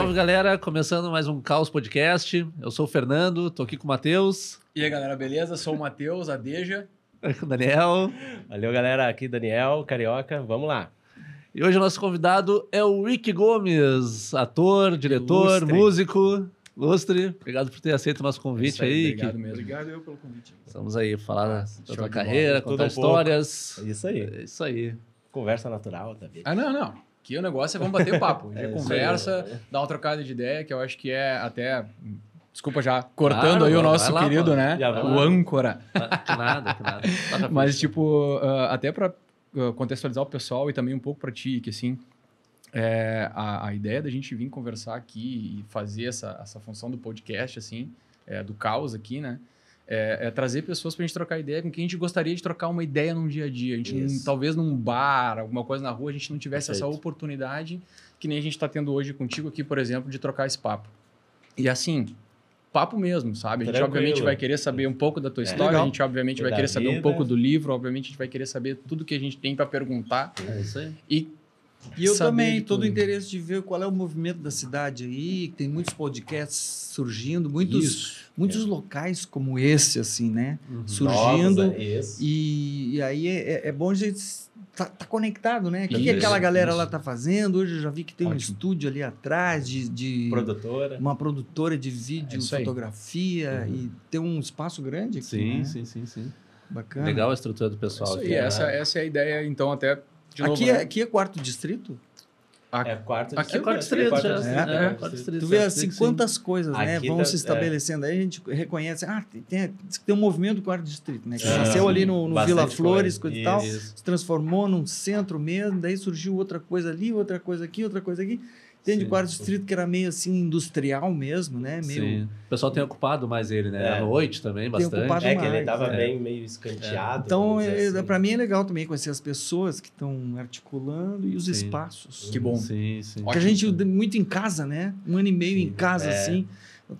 Salve, galera. Começando mais um Caos Podcast. Eu sou o Fernando, tô aqui com o Matheus. E aí, galera, beleza? Sou o Matheus, a Deja. Com o Daniel. Valeu, galera. Aqui, Daniel, Carioca. Vamos lá. E hoje o nosso convidado é o Rick Gomes, ator, diretor, Ilustre. músico. Ilustre. Obrigado por ter aceito o nosso convite aí. Obrigado que mesmo. Obrigado eu pelo convite. Estamos aí para falar da show tua de carreira, bola. contar Tudo um pouco. histórias. É isso aí. É isso aí. Conversa natural, Davi. Não. Aqui o negócio é vamos bater papo. A gente isso conversa, aí. dá uma trocada de ideia, que eu acho que é até... Desculpa já, cortando Claro, aí o vai nosso lá, querido, pô. né? Já vai O lá. âncora. Que nada, que nada. Lá pra Mas, frente. tipo, até para contextualizar o pessoal e também um pouco para ti, que assim, a ideia da gente vir conversar aqui e fazer essa função do podcast, assim, do caos aqui, né? É trazer pessoas pra gente trocar ideia com quem a gente gostaria de trocar uma ideia num dia a dia. A gente talvez num bar, alguma coisa na rua, a gente não tivesse essa Perfeito. oportunidade que nem a gente tá tendo hoje contigo aqui, por exemplo, de trocar esse papo. E assim, papo mesmo, sabe? A gente Tranquilo. obviamente vai querer saber um pouco da tua história, legal. a gente obviamente vai Da querer saber um vida. pouco do livro, obviamente a gente vai querer saber tudo que a gente tem pra perguntar. É isso aí. E E eu saber também, de todo o tudo. interesse de ver qual é o movimento da cidade aí, que tem muitos podcasts surgindo, muitos locais como esse, assim, né? Surgindo. Nossa, isso. E aí é bom a gente tá conectado, né? O que Isso, aquela galera isso. lá tá fazendo? Hoje eu já vi que tem um Ótimo. estúdio ali atrás de Produtora. uma produtora de vídeo, isso aí. fotografia, e tem um espaço grande aqui, Sim, né? sim. Bacana. Legal a estrutura do pessoal isso aqui. aí, né? essa é a ideia, então, até de novo, Aqui, né? aqui é quarto distrito? É quarto Aqui É quarto distrito, quarto já. distrito, É, Quarto distrito, Tu vê já. assim, Sim. quantas coisas, né, Aqui vão tá- se estabelecendo. Aí a gente reconhece, tem um movimento do quarto distrito, né? Que Ah, nasceu sim. ali no Bastante Vila Flores, coisa. coisa e tal, Isso. se transformou num centro mesmo, daí surgiu outra coisa ali, outra coisa aqui, outra coisa aqui. Tem de Sim. quarto distrito que era meio assim industrial mesmo, né? Meio Sim. O pessoal tem ocupado mais ele, né? À noite também, Tem bastante. ocupado É que ele mais, tava é. bem meio escanteado. Então, vamos dizer assim. para mim é legal também conhecer as pessoas que estão articulando e os Sim. espaços. Que bom. Sim. Porque a gente muito em casa, né? 1 ano e meio Sim, em casa, é. assim.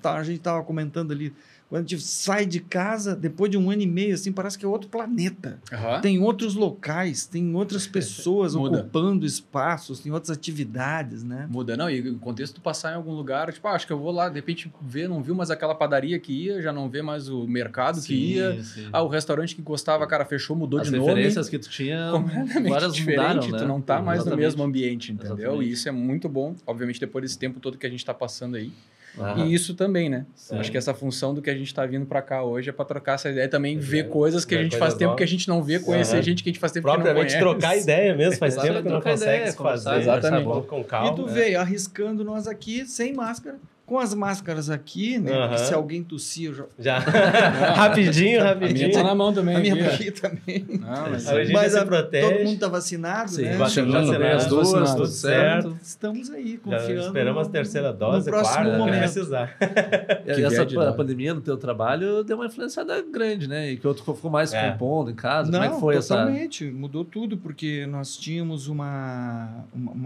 A gente tava comentando ali. Quando a gente sai de casa, depois de 1 ano e meio, assim, parece que é outro planeta. Aham. Tem outros locais, tem outras pessoas Muda. ocupando espaços, tem outras atividades, né? Muda, não, e o contexto de passar em algum lugar, tipo, acho que eu vou lá, de repente, ver, não viu mais aquela padaria que ia, já não vê mais o mercado que ia, Sim. o restaurante que gostava, cara, fechou, mudou As de nome. referências que tu tinha, Completamente várias diferente, mudaram, né? tu não tá mais no Exatamente. mesmo ambiente, entendeu? Exatamente. E isso é muito bom, obviamente, depois desse tempo todo que a gente tá passando aí. Aham. E isso também, né? Sim. Acho que essa função do que a gente tá vindo pra cá hoje é pra trocar essa ideia e também É, ver coisas que a ver gente coisas faz tempo novas. que a gente não vê, conhecer Aham. gente que a gente faz tempo que não Propriamente conhece. trocar ideia mesmo, faz Exato, tempo que não trocar consegue ideia, se conversar, fazer. exatamente. Conversar com E calma. tu veio arriscando nós aqui, sem máscara, com as máscaras aqui, né? Aham. Porque se alguém tossir, eu já... Já. rapidinho. A minha tá na mão também. A minha aqui, aqui também. Não, mas A gente Mas se todo protege. mundo tá vacinado, Sim, né? vacinando vacinado, bem as duas, vacinado. tudo certo. Estamos aí, Já confiando. esperamos a terceira dose, no próximo quarta, momento. que precisar. E Que essa viagem de dose. pandemia no teu trabalho deu uma influenciada grande, né? E que outro ficou mais É. compondo em casa. Não, Como é que foi essa... totalmente. Mudou tudo, porque nós tínhamos uma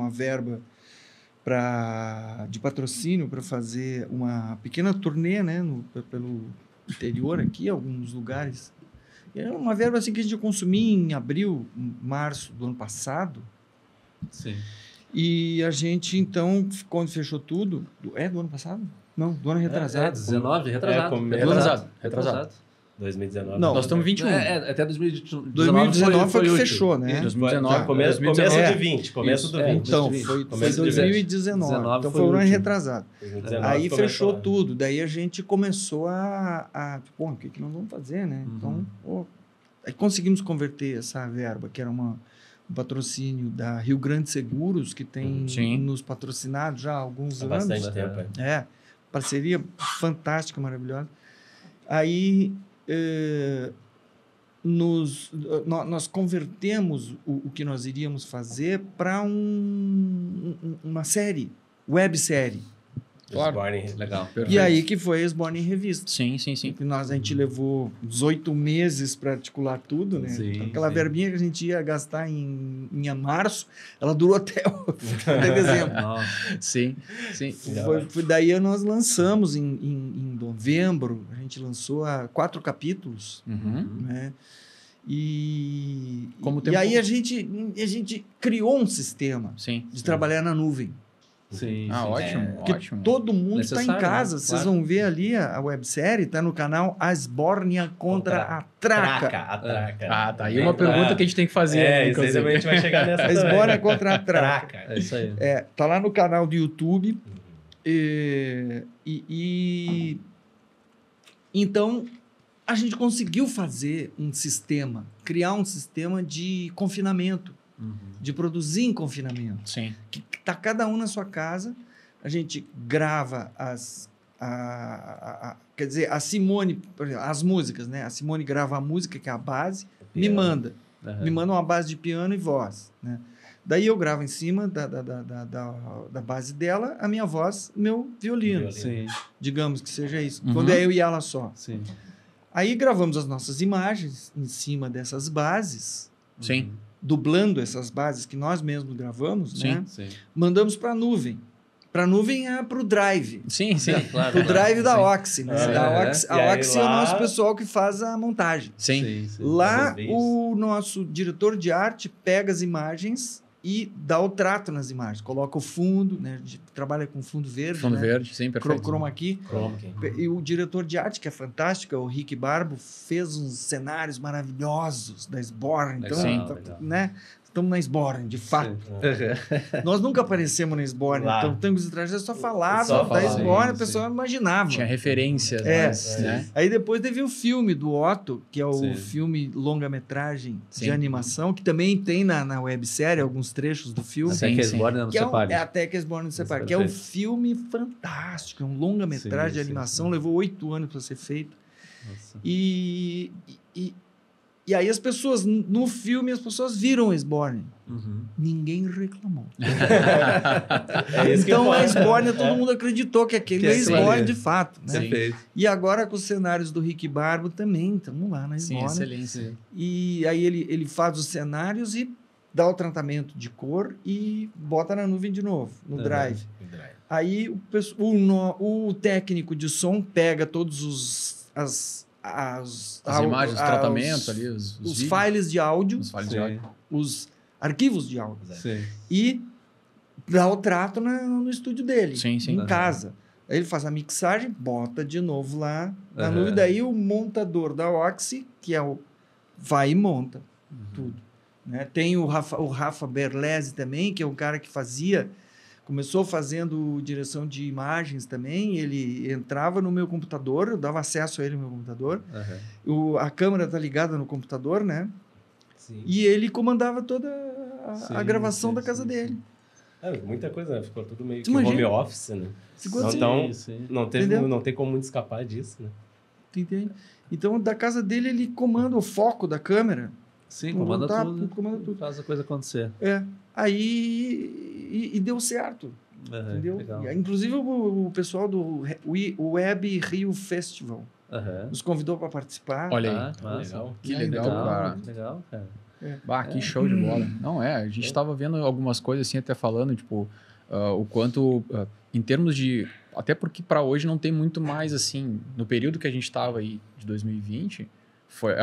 verba de patrocínio para fazer uma pequena turnê, né, pelo interior aqui, alguns lugares. E era uma verba assim que a gente consumia em abril, março do ano passado. Sim. E a gente, então, quando fechou tudo... do ano passado? Não, do ano retrasado. 19, retrasado. retrasado. 2019. Não, Nós estamos 21. Até 2019, 2019 foi que útil. fechou, né? 2019. Tá. Começo 2019. de 20. Começo Isso, do é. 20. Então, Começo foi de 2019. 19 Então foi foi o o ano último. retrasado. 2019 Aí começou fechou a- tudo. Daí a gente começou pô, o que que nós vamos fazer, né? Então, pô, aí conseguimos converter essa verba, que era um patrocínio da Rio Grande Seguros, que tem Sim. nos patrocinado já há alguns Há anos. bastante tempo. é. É, parceria fantástica, maravilhosa. Aí nós convertemos o que nós iríamos fazer para uma série, websérie. Claro. Osborne. Legal. E aí que foi a Esborne em Revista. Sim, sim, sim. Que a gente levou 18 meses para articular tudo, né? Sim, Então, aquela sim. verbinha que a gente ia gastar em março, ela durou até dezembro. Nossa. Sim, sim. Foi daí nós lançamos em novembro, a gente lançou 4 capítulos, Uhum. né? E Como tempo- aí a gente criou um sistema Sim. de trabalhar na nuvem. Sim, Ah, sim. ótimo, Porque ótimo. todo mundo está em Necessário, casa. né? Vocês Claro. vão ver ali a websérie, tá no canal A Esbórnia contra a Traca. A traca. Ah, tá aí uma pergunta que a gente tem que fazer, né, Isso aí inclusive. também a gente vai chegar nessa A também. Esbórnia contra a Traca. Traca. É isso aí. Tá lá no canal do YouTube. Então, a gente conseguiu fazer um sistema, criar um sistema de confinamento, de produzir em confinamento. Sim. Que tá cada um na sua casa, a gente grava quer dizer, a Simone, por exemplo, as músicas, né? A Simone grava a música, que é a base, me Piano. manda. Aham. Me manda uma base de piano e voz, né? Daí eu gravo em cima da base dela a minha voz, meu violino. Sim, Digamos que seja isso. Uhum. Quando é eu e ela só. sim. Aí gravamos as nossas imagens em cima dessas bases, Sim. dublando essas bases que nós mesmos gravamos, Sim. né? Sim. Mandamos para a nuvem. Para a nuvem é para o Drive. Sim, sim. Claro, O Drive da sim. Oxy, né? É. Da Oxy, E aí a Oxy é o lá- nosso pessoal que faz a montagem. Sim. Sim, sim. Lá, Faz os vídeos. o nosso diretor de arte pega as imagens e dá o trato nas imagens. Coloca o fundo, né? A gente trabalha com fundo verde, Fundo né? verde, sim, perfeito. Chroma key. Chroma key. E o diretor de arte, que é fantástico, é o Rick Barbo, fez uns cenários maravilhosos da Sborn. Então, Legal, tá- legal. né? Estamos na Sborn, de fato. Sim. Nós nunca aparecemos na Sborn. Lá. Então, Tangos e Tragédias só falava Só da falava, Sborn, sim, a pessoa imaginava. Tinha referências, É, mas, né? Aí depois teve o filme do Otto, que é o Sim. filme longa-metragem Sim. de animação, que também tem na websérie alguns trechos do filme. Sim, Até que sim. Sborn não Que é, separe. até que Sborn não se separe, Isso, que é um perfeito. filme fantástico, é um longa-metragem Sim, de sim, animação, sim. levou 8 anos para ser feito. Nossa. E aí as pessoas, no filme, as pessoas viram a Sborn. Uhum. Ninguém reclamou. É isso que Então a importa. Sborn, todo mundo acreditou que aquele Que é é aquilo Sborn ali. de fato. Né? Perfeito. E agora com os cenários do Rick Barbo também, estamos lá na Sim, Sborn. excelência. E aí ele faz os cenários e dá o tratamento de cor e bota na nuvem de novo, no Uhum. Drive. Aí o técnico de som pega todos as imagens, os tratamentos ali, os os vídeos, files de áudio, os files de Sim. áudio. os arquivos de áudio Sim. e dá o trato no estúdio dele, Sim, sim. em Uhum. casa. Aí ele faz a mixagem, bota de novo lá na Uhum. nuvem. Daí o montador da Oxy, que é vai e monta tudo. Né? Tem o Rafa Berlese também, que é um cara que começou fazendo direção de imagens também. Ele entrava no meu computador, eu dava acesso a ele no meu computador. Uhum. A câmera tá ligada no computador, né? Sim. E ele comandava toda a Sim, gravação sim, da casa sim, dele. Muita coisa, né? Ficou tudo meio que Imagina. home office, né? Ficou assim. Então, Sim. Entendeu? não tem como muito escapar disso, né? Tu entende? Então, da casa dele, ele comanda o foco da câmera. Sim, comanda Tá, tudo. comanda tudo. Faz a coisa acontecer. Aí e deu certo, entendeu? Legal. E, inclusive o pessoal do Web Rio Festival Aham. nos convidou para participar. Olha aí. Ah, massa. Legal. Que legal, cara. Legal, cara. Bah, que show de bola. Não, a gente estava vendo algumas coisas assim, até falando, tipo, o quanto, em termos de... Até porque para hoje não tem muito mais, assim, no período que a gente estava aí, de 2020,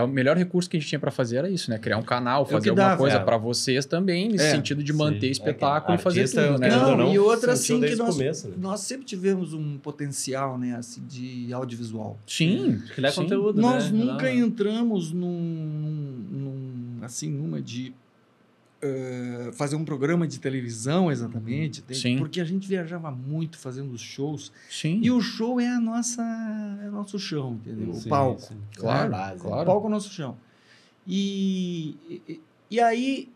o melhor recurso que a gente tinha para fazer era isso, né? Criar um canal, que fazer alguma dava. coisa para vocês também, nesse É. sentido de Sim. manter espetáculo e fazer Artista, tudo, né? querendo ou Não, e outra sentiu assim que desde o nós, começo, né? nós sempre tivemos um potencial, né, assim, de audiovisual. Sim. Criar sim. conteúdo, Nós né? nunca Não. entramos numa de fazer um programa de televisão exatamente, entende? Sim. Porque a gente viajava muito fazendo os shows Sim. e o show é nosso chão, entendeu? Sim, o palco. sim. Claro, base. claro. O palco é o nosso chão. E aí,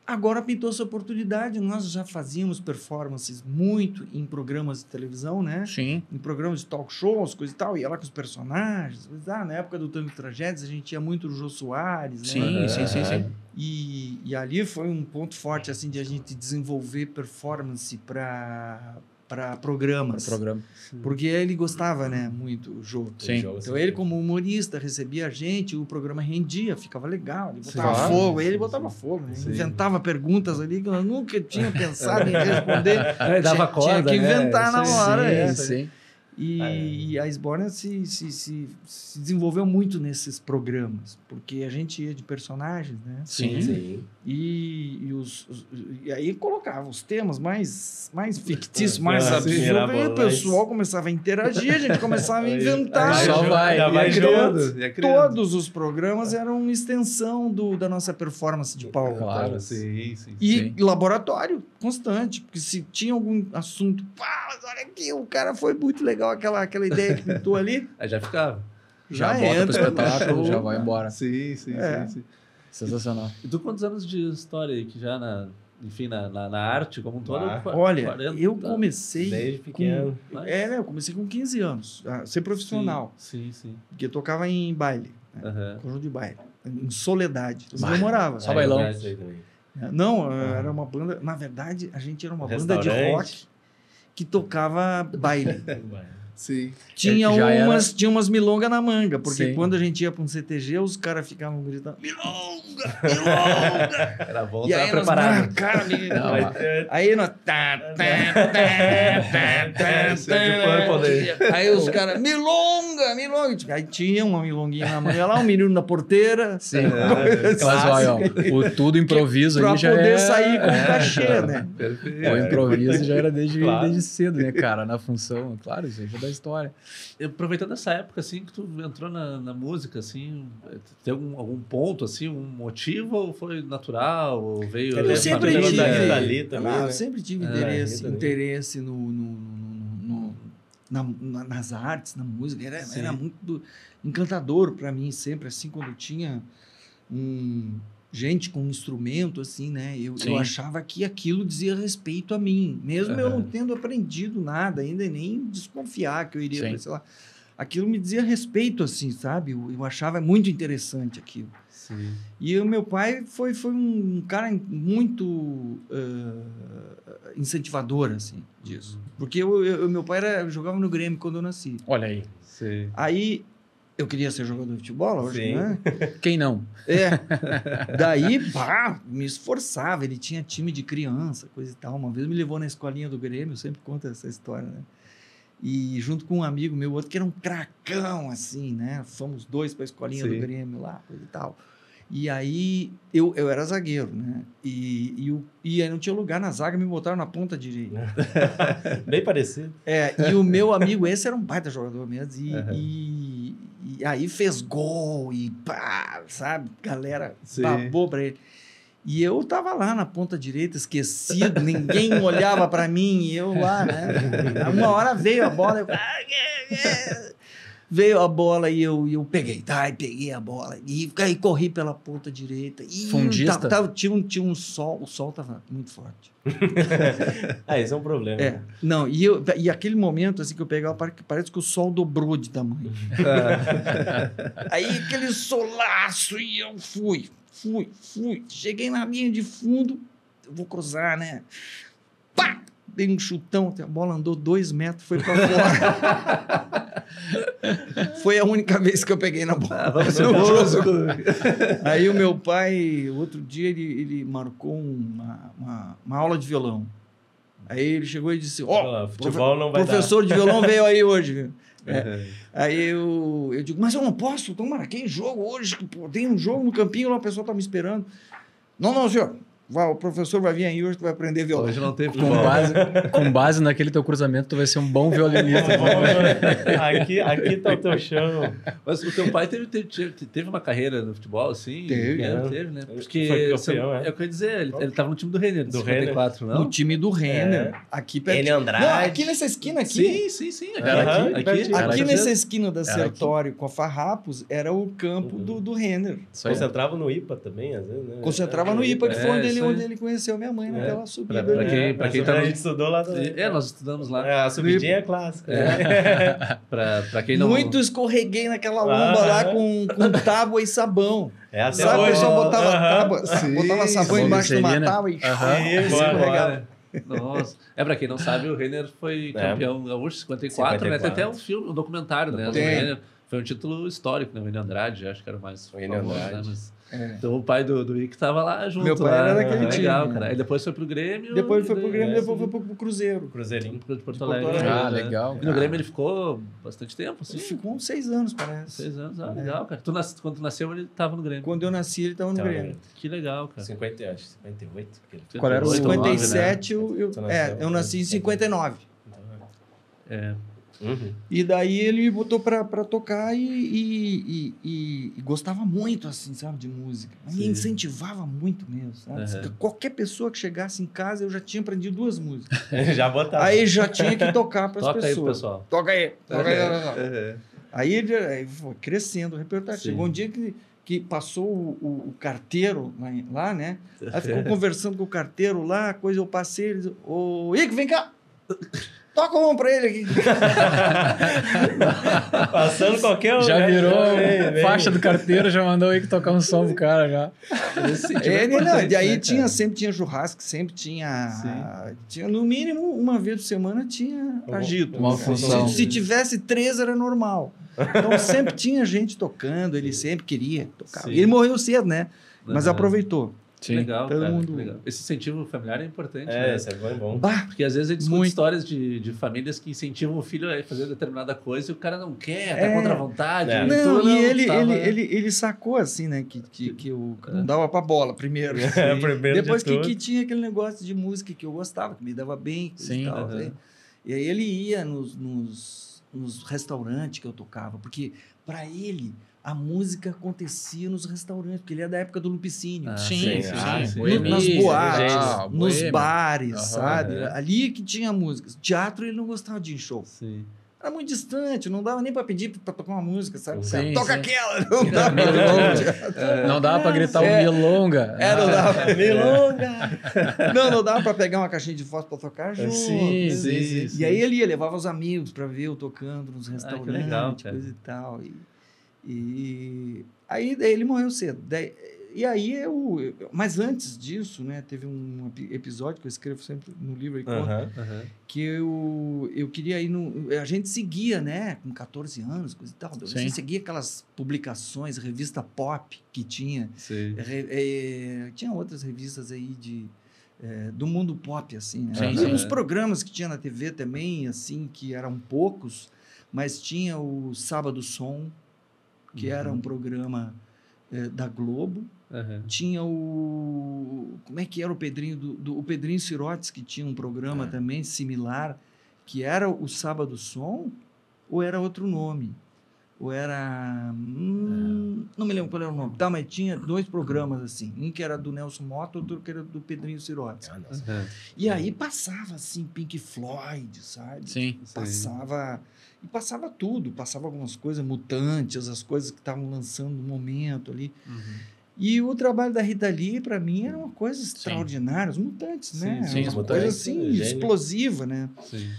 agora pintou essa oportunidade. Nós já fazíamos performances muito em programas de televisão, né? Sim. Em programas de talk shows, coisa e tal. Ia lá com os personagens. Na época do Tango e Tragédias, a gente ia muito no Jô Soares, né? Sim, sim, sim, sim. E ali foi um ponto forte, assim, de a gente desenvolver performance para programas. Programa. Porque ele gostava, né, muito, o Jô. Sim. Então ele, como humorista, recebia a gente, o programa rendia, ficava legal. Ele botava Claro. fogo, ele botava fogo, né? Sim. Inventava perguntas ali que eu nunca tinha pensado em responder. Dava Tinha corda, que né? inventar na Isso aí. hora. Sim, é. sim. E a Esbórnia se desenvolveu muito nesses programas, porque a gente ia de personagens, né? Sim. E aí colocava os temas mais fictícios, mais Sim, absurdos, e o mirabolantes. pessoal começava a interagir, a gente começava a inventar. Aí só vai. Já vai junto. ia criando. Todos os programas eram uma extensão da nossa performance de palco. Claro. Sim. E laboratório constante, porque se tinha algum assunto, mas olha aqui, o cara foi muito legal, aquela ideia que pintou ali, Aí já ficava. Já já bota pro entra. espetáculo, no já show. vai embora. Sim. Sensacional. E tu quantos anos de história aí que já na arte como um todo? Olha, 40, eu comecei Desde pequeno. eu comecei com 15 anos, a ser profissional, Sim. porque eu tocava em baile, Aham. conjunto de baile, em Soledade, onde Bah. eu morava. Só bailão. Eu sei também. Não, era uma banda, na verdade, a gente era uma banda de Restaurante. rock que tocava baile. Sim. Tinha Já era- umas milongas na manga, porque Sim. quando a gente ia para um CTG, os caras ficavam gritando, milonga! Era bom E estar aí nós, preparado. cara, Não, aí nós... Esse é de Purple Aí os caras, milonga! Aí tinha uma milonguinha na manga lá, um menino na porteira. sim. Mas olha, ó, o tudo improviso Pra aí já poder é... sair com cachê, né? Perfeito. O improviso já era desde Claro. cedo, né, cara? Na função, claro, isso aí já é da história. Aproveitando essa época, assim, que tu entrou na música, assim, tem algum ponto, assim, um motivo ou foi natural? Ou veio... Eu sempre Pelo tive- da Rita Lee também, Eu né? sempre tive É, interesse, Rita Lee. interesse nas artes, na música. Era muito encantador para mim sempre, assim, quando tinha gente com um instrumento, assim, né? Eu Sim. achava que aquilo dizia respeito a mim, mesmo eu não Aham. tendo aprendido nada ainda, e nem desconfiar que eu iria, Sim. sei lá. Aquilo me dizia respeito, assim, sabe? Eu achava muito interessante aquilo. Sim. E o meu pai foi um cara muito incentivador, assim, disso. Porque meu pai jogava no Grêmio quando eu nasci. Olha aí. Sim. Aí eu queria ser jogador de futebol, lógico, Sim. né? Quem não? Daí, me esforçava. Ele tinha time de criança, coisa e tal. Uma vez me levou na escolinha do Grêmio, eu sempre conto essa história, né? E junto com um amigo meu, outro que era um cracão, assim, né? Fomos dois para a escolinha Sim. do Grêmio lá, coisa e tal. E aí, eu era zagueiro, né? E aí não tinha lugar na zaga, me botaram na ponta direita. Bem parecido. E o meu amigo, esse era um baita jogador mesmo. Aham. E aí fez gol e pá, sabe? Galera Sim. babou pra ele. E eu tava lá na ponta direita, esquecido, ninguém olhava pra mim, e eu lá, né? Uma hora veio a bola, veio a bola e eu peguei, e peguei a bola. E aí corri pela ponta direita. E Fundista? tinha um sol, o sol tava muito forte. Esse é um problema. Não, e aquele momento assim que eu pegava, parece que o sol dobrou de tamanho. Aí aquele solaço e eu fui. Cheguei na linha de fundo, eu vou cruzar, né? Pá! Dei um chutão, a bola andou 2 metros, foi pra fora. Foi a única vez que eu peguei na bola. Aí o meu pai, outro dia, ele marcou uma aula de violão. Aí ele chegou e disse, futebol não vai professor de violão veio aí hoje, viu? Uhum. Aí eu digo, mas eu não posso, então marquei jogo hoje, pô, tem um jogo no campinho lá, o pessoal tá me esperando. Não, senhor, o professor vai vir aí hoje, tu vai aprender violão. Hoje não tem Com futebol. com base naquele teu cruzamento, tu vai ser um bom violinista. Aqui tá o teu chão. Mas o teu pai teve uma carreira no futebol, assim? Teve, Teve, né? Porque Foi campeão, é o que eu ia dizer, ele tava no time do Renner, Do do 54, não? No time do Renner, aqui perto. Ele Andrade. Não, aqui nessa esquina aqui. Sim. Aham, Aqui. pertinho. Era Aqui aqui. nessa esquina da Era Sertório com a Farrapos era o campo do Renner. Isso aí. Concentrava no IPA também, às vezes, né? Concentrava no IPA, que foi isso aí. onde ele conheceu minha mãe naquela subida. Pra ali. quem tá A no- gente estudou lá também. Nós estudamos lá. A subidinha é clássica. Pra quem não... Muito escorreguei naquela lomba lá com tábua e sabão. Até Sabe, o hoje. pessoal botava Aham. tábua, botava sabão sabão embaixo de uma glicerina. tábua e Aham. escorregava. Nossa. Pra quem não sabe, o Renner foi campeão gaúcho 54, né? Tem até um filme, um documentário, né? Do Tem. Renner. Foi um título histórico, né? O Enio Andrade, acho que era o mais O Enio famoso, Andrade. né? Mas... É. Então o pai do Ike tava lá junto. Meu pai lá. era daquele Legal, time. cara. Aí depois foi pro Grêmio. Depois foi pro e Grêmio, daí- depois foi pro Cruzeiro. Cruzeirinho. Pro Porto Porto Alegre. Alegre. Ah, né? legal, E no cara. Grêmio ele ficou bastante tempo, assim. Ficou uns 6 anos, parece. 6 anos. Ah, legal, cara. Quando tu nasceu, ele tava no Grêmio. Quando eu nasci, ele estava no Tá, Grêmio. Que legal, cara. 50, acho, 58. Qual era o 57, Tu nasceu eu nasci em 59. É. Uhum. E daí ele me botou pra tocar e gostava muito, assim, sabe, de música. Me Sim. incentivava muito mesmo, sabe? Uhum. Qualquer pessoa que chegasse em casa, eu já tinha aprendido 2 músicas. Já botava. Aí já tinha que tocar pras Toca aí pro pessoas. pessoal. Toca aí, toca aí. Toca aí. É. Aí foi crescendo o repertório. Sim. Chegou um dia que passou o carteiro lá, né? Aí ficou conversando com o carteiro lá, coisa eu passei, ele disse, ô, Ike, vem cá! Toca um pra ele aqui. Passando qualquer um. Já né? virou Vem. faixa do carteiro, já mandou aí que tocar um som pro cara já. E aí sempre tinha churrasco, sempre tinha no mínimo uma vez por semana tinha agito. Uma função. Se tivesse 3 era normal. Então sempre tinha gente tocando, ele sempre queria tocar. Sim. E ele morreu cedo, né? Mas Uhum. aproveitou. Que legal, Todo cara. mundo- Que legal. Esse incentivo familiar é importante, É, né? isso é bom. Bah, Porque às vezes a gente escuta Muito. histórias de famílias que incentivam o filho a fazer determinada coisa e o cara não quer, tá É. contra a vontade. É. não, tu e ele, tava- ele sacou assim, né? Que eu não dava pra bola primeiro. É, primeiro Depois de tudo. que tinha aquele negócio de música que eu gostava, que me dava bem. Coisa Sim, e tal, aham. né? E aí ele ia nos restaurantes que eu tocava, porque para ele a música acontecia nos restaurantes, porque ele é da época do Lupicínio. Ah, Sim, sim, ah, sim. Boemia, Nas boates, ah, nos boêmia. bares, Aham, sabe? é. Ali que tinha música. Teatro ele não gostava de ir em show. Sim. Era muito distante, não dava nem para pedir para tocar uma música, sabe? Sim, Toca sim. aquela, não dava. Não dava pra gritar É. o milonga. Não dava. Milonga. Não dava para pegar uma caixinha de fósforo para tocar junto. Sim, né? sim, E aí ele ia, levava os amigos para ver eu tocando nos restaurantes, legal, cara. coisa e tal. Aí daí ele morreu cedo. E aí mas antes disso, né, teve um episódio que eu escrevo sempre no livro aí, Aham. Aham. que eu queria ir a gente seguia, né, com 14 anos, coisa e tal. Você Sim. seguia aquelas publicações, revista pop que tinha. Sim. Tinha outras revistas aí do mundo pop, assim, né? Sim, E sim. os programas que tinha na TV também, assim, que eram poucos, mas tinha o Sábado Som, que era um programa da Globo. Aham. Tinha como é que era o Pedrinho? O Pedrinho Sirotes, que tinha um programa também similar, que era o Sábado Som, ou era outro nome? Ou era... não me lembro qual era o nome. Tá, mas tinha 2 programas assim. Um que era do Nelson Mota, outro que era do Pedrinho Sirotes. Ah, nossa. Aham. E aí passava assim, Pink Floyd, sabe? Sim. Passava... E passava tudo. Passava algumas coisas mutantes, as coisas que estavam lançando no momento ali. Uhum. E o trabalho da Rita Lee, para mim, era uma coisa extraordinária. Os Mutantes, né? Sim, Era os uma Mutantes, coisa assim, gênio. explosiva, né? Sim.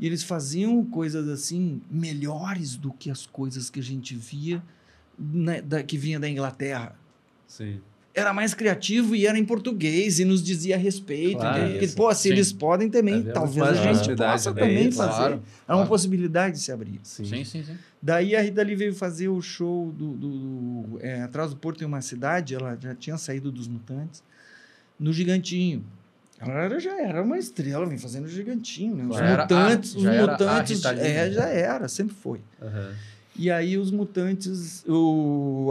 E eles faziam coisas assim, melhores do que as coisas que a gente via, que vinha da Inglaterra. Sim. Era mais criativo e era em português e nos dizia a respeito. Claro, Entende? Porque, isso. pô, se Sim. eles podem também, Havia talvez muito a mais gente facilidade, possa né? também Isso, fazer. claro, Era claro. uma possibilidade de se abrir. Sim, sim, sim. Daí a Rita Lee veio fazer o show Atrás do Porto em uma Cidade, ela já tinha saído dos Mutantes, no Gigantinho. Ela já era uma estrela, vem fazendo o Gigantinho, né? Os Já era Mutantes, já era a Mutantes, Rita Lee. já era, sempre foi. Aham. E aí os Mutantes,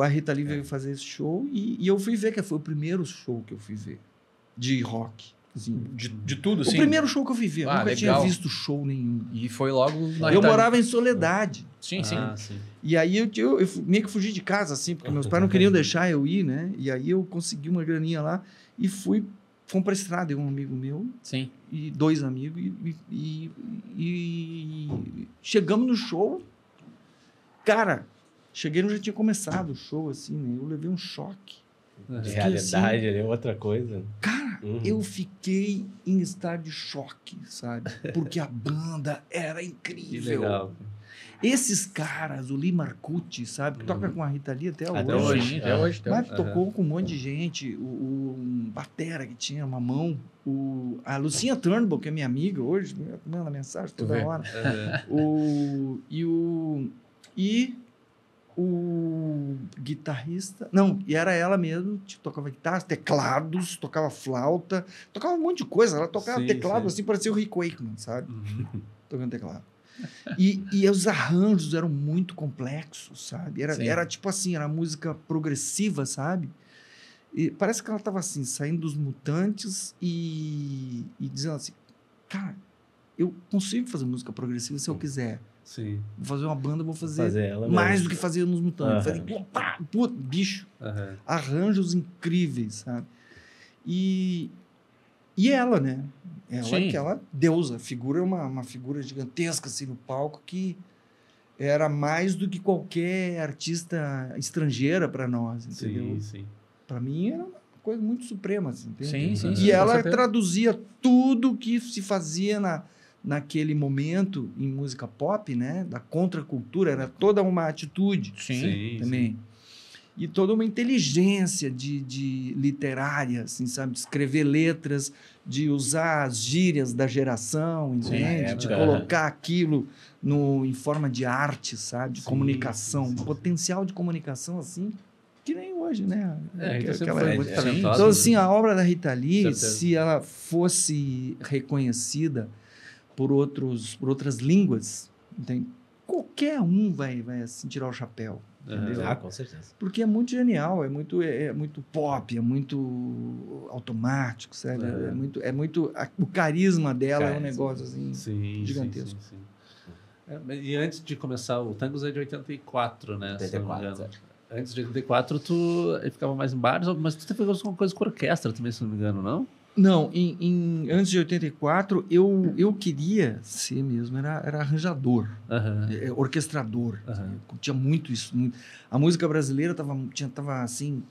a Rita Lee veio fazer esse show e eu fui ver, que foi o primeiro show que eu fui ver, de rock. Assim. De tudo, O sim. primeiro show que eu fui ver, eu Ah, nunca tinha legal. visto show nenhum. E foi logo na Eu Rita- morava em Soledade. Sim, sim. Ah, sim. E aí eu meio que fugi de casa, assim, porque meus pais não queriam deixar eu ir, né? E aí eu consegui uma graninha lá e fomos pra estrada, eu, um amigo meu Sim. e 2 amigos, e chegamos no show. Cara, cheguei, não já tinha começado o show, assim, né? Eu levei um choque. Aham. De realidade ali é outra coisa. Cara, Uhum. eu fiquei em estado de choque, sabe? Porque a banda era Que incrível. legal. Esses caras, o Lee Marcucci, sabe? Que toca com a Rita Lee até Até hoje. hoje. Sim, até hoje. até Mas hoje. tocou com um monte de gente. Um batera que tinha uma mão. A Lucinha Turnbull, que é minha amiga hoje, me manda mensagem toda vê. hora. Aham. o guitarrista... Não, e era ela mesmo, tocava guitarra, teclados, tocava flauta, tocava um monte de coisa. Ela tocava Sim, teclado sim. assim, parecia o Rick Wakeman, sabe? Uhum. Tocando teclado. E os arranjos eram muito complexos, sabe? Sim. Era tipo assim, era música progressiva, sabe? E parece que ela estava assim, saindo dos Mutantes e dizendo assim, cara, eu consigo fazer música progressiva se eu quiser. Sim. Vou fazer uma banda, vou fazer Fazer ela mais mesmo. do que fazia nos Mutantes. Aham. Falei, pá, puta, bicho, Aham. arranjos incríveis, sabe? E ela, né? Ela, Sim. aquela deusa, figura uma figura gigantesca assim no palco que era mais do que qualquer artista estrangeira para nós, entendeu? Sim, sim. Para mim era uma coisa muito suprema, assim, entende? Sim, sim, E sim, com ela certeza. traduzia tudo que se fazia naquele momento em música pop, né? Da contracultura, era toda uma atitude Sim. também. E toda uma inteligência de literária, assim, sabe? De escrever letras, de usar as gírias da geração, entende? De colocar aquilo em forma de arte, sabe? De Sim, comunicação. sim, sim. Um potencial de comunicação, assim, que nem hoje, né? É, então sempre Aquela- foi muito sim. talentosa. Então, né? assim, a obra da Rita Lee, Certeza. se ela fosse reconhecida por outras línguas, entende? Qualquer um vai assim, tirar o chapéu. Entendeu? Ah, com certeza. Porque é muito genial, é muito pop, é muito automático, sabe? O carisma dela é um Carisma. negócio assim. Sim, Gigantesco. sim, sim, sim. É, e antes de começar, o Tangos é de 84, né? se não me 84, engano. Antes de 84, tu ficava mais em bares, mas tu fez alguma coisa com orquestra também, se não me engano, não? Não, antes de 84, eu queria ser mesmo, era arranjador, Aham. orquestrador. Aham. Eu curtia muito isso. A música brasileira tava assim,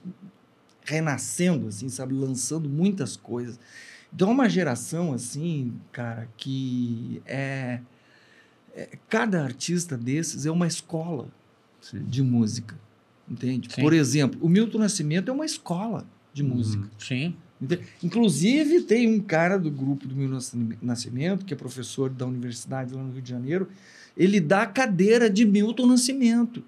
renascendo, assim, sabe? Lançando muitas coisas. Então, é uma geração, assim, cara, que cada artista desses é uma escola Sim. de música, entende? Sim. Por exemplo, o Milton Nascimento é uma escola de música. Sim. Inclusive, tem um cara do grupo do Milton Nascimento, que é professor da universidade lá no Rio de Janeiro, ele dá a cadeira de Milton Nascimento.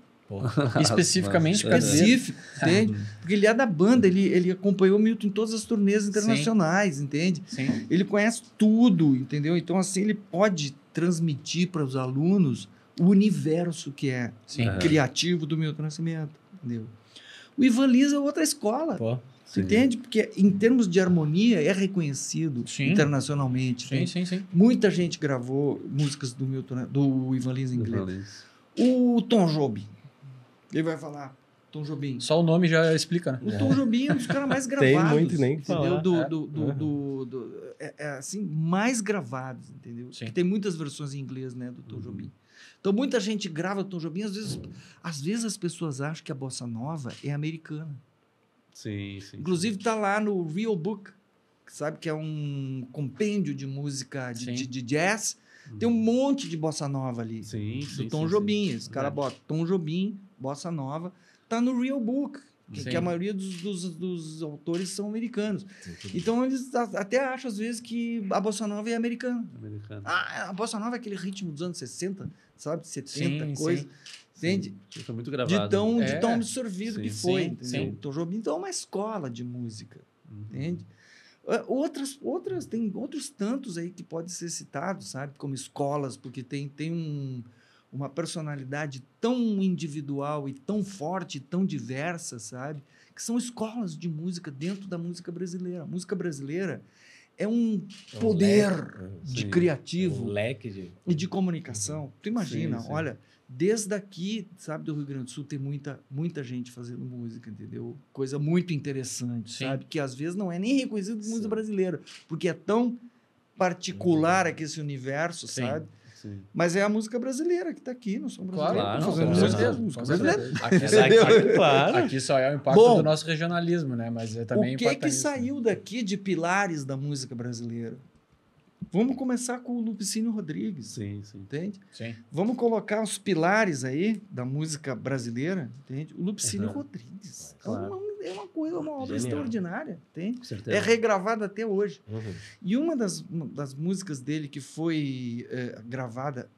Especificamente Nossa, Específico, entende? Porque ele é da banda, ele acompanhou o Milton em todas as turnês internacionais, entende? Sim. Ele conhece tudo, entendeu? Então, assim, ele pode transmitir para os alunos o universo que é Sim. criativo do Milton Nascimento, entendeu? O Ivan Lins é outra escola. Pô. Sim. Entende? Porque em termos de harmonia é reconhecido Sim. internacionalmente. Sim, entende? sim, sim. Muita gente gravou músicas do Ivan Lins em inglês. O Tom Jobim. Ele vai falar, Tom Jobim. Só o nome já explica, né? O Tom Jobim é um dos caras mais Tem gravados. muito nem o que falar. Entendeu? Assim, mais gravados, entendeu? Sim. Porque tem muitas versões em inglês, né, do Tom Jobim. Então, muita gente grava o Tom Jobim. Às vezes as pessoas acham que a bossa nova é americana. Sim, sim. Inclusive, está lá no Real Book, que sabe que é um compêndio de música Sim. de jazz. Tem um monte de bossa nova ali. Sim, Do sim. Tom sim, Jobim. sim. Esse cara É. bota Tom Jobim, bossa nova. Tá no Real Book, Sim. que a maioria dos autores são americanos. Então, eles até acham, às vezes, que a bossa nova é americana. Americano. Ah, a bossa nova é aquele ritmo dos anos 60, sabe? 70, Sim, coisa. sim. Entende? Sim, foi muito gravado. De tão É. absorvido Sim, que foi, sim, entendeu? sim. Tom Jobim, então, é uma escola de música, Uhum. entende? Tem outros tantos aí que podem ser citados, sabe? Como escolas, porque tem uma personalidade tão individual e tão forte, tão diversa, sabe? Que são escolas de música dentro da música brasileira. A música brasileira é um poder de Sim. criativo Um leque de... e de comunicação. Tu imagina, Sim, sim. olha, desde aqui, sabe, do Rio Grande do Sul, tem muita gente fazendo música, entendeu? Coisa muito interessante, Sim. sabe? Que às vezes não é nem reconhecido como música brasileira, porque é tão particular aqui esse universo, Sim. sabe? Sim. Mas é a música brasileira que está aqui, nós somos Claro, brasileiros, não, fazendo com música, certeza, música com brasileira. certeza. Aqui, Exato, claro. aqui só é o impacto Bom, do nosso regionalismo, né? Mas também O que impacta nisso, né? saiu daqui de pilares da música brasileira? Vamos começar com o Lupicínio Rodrigues, Sim, sim. entende? Sim. Vamos colocar os pilares aí da música brasileira, entende? O Lupicínio Rodrigues. Claro. É uma coisa, uma obra Genial. extraordinária, entende? Com certeza. É regravada até hoje. Uhum. E uma das músicas dele que foi gravada,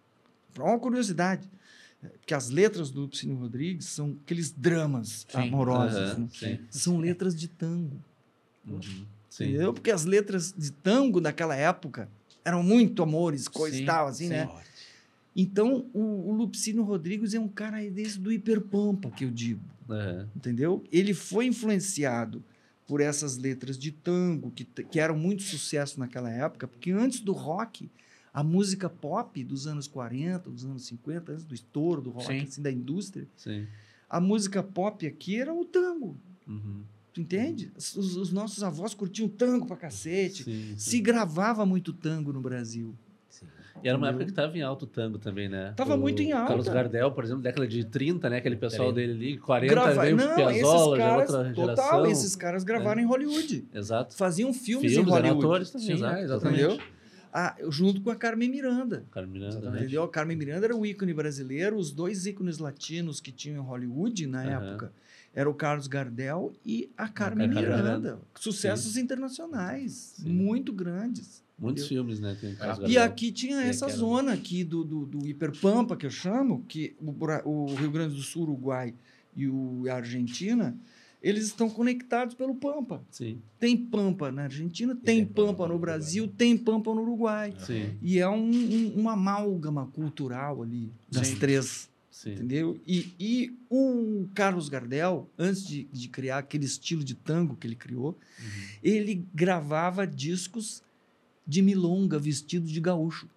para uma curiosidade, Porque as letras do Lupicínio Rodrigues são aqueles dramas amorosos. né? Sim. São letras de tango. Uhum. Sim. Entendeu? Porque as letras de tango daquela época eram muito amores, coisa e Sim, tal, assim, sim. né? Então, o Lupicínio Rodrigues é um cara desse do hiperpampa, que eu digo. Aham. Entendeu? Ele foi influenciado por essas letras de tango, que eram muito sucesso naquela época, porque antes do rock, a música pop dos anos 40, dos anos 50, antes do estouro do rock, Sim. assim, da indústria, Sim. a música pop aqui era o tango. Uhum. Tu entende? Os nossos avós curtiam tango pra cacete. Sim, sim. Se gravava muito tango no Brasil. E era uma Entendeu? época que estava em alto o tango também, né? Tava muito em alta. Carlos Gardel, por exemplo, década de 30, né? Aquele pessoal dele ali, 40 Grava... veio Não, Piazzolla, esses já caras, outra total, geração. esses caras gravaram em Hollywood. Exato. Faziam filmes em Filmes, eram Hollywood. atores também, Sim, exato. exatamente. Entendeu? Junto com a Carmen Miranda. Carmen Miranda, Exatamente. Entendeu? A Carmen Miranda era o ícone brasileiro. Os dois ícones latinos que tinham em Hollywood na Aham. época eram o Carlos Gardel e a Carmen Carmen Miranda. Miranda. Sucessos internacionais, Sim. muito grandes. Muitos entendeu? filmes, né? Tem Carlos E Gardel. aqui tinha essa aquela- zona aqui do hiperpampa, que eu chamo, que o Rio Grande do Sul, Uruguai e a Argentina, eles estão conectados pelo pampa. Sim, Tem pampa na Argentina, tem tem pampa pampa no no Uruguai, Brasil, né? tem pampa no Uruguai. sim, E é uma amálgama cultural ali, das Sim. três, sim. entendeu? E o Carlos Gardel, antes de criar aquele estilo de tango que ele criou, Uhum. ele gravava discos de milonga vestido de gaúcho.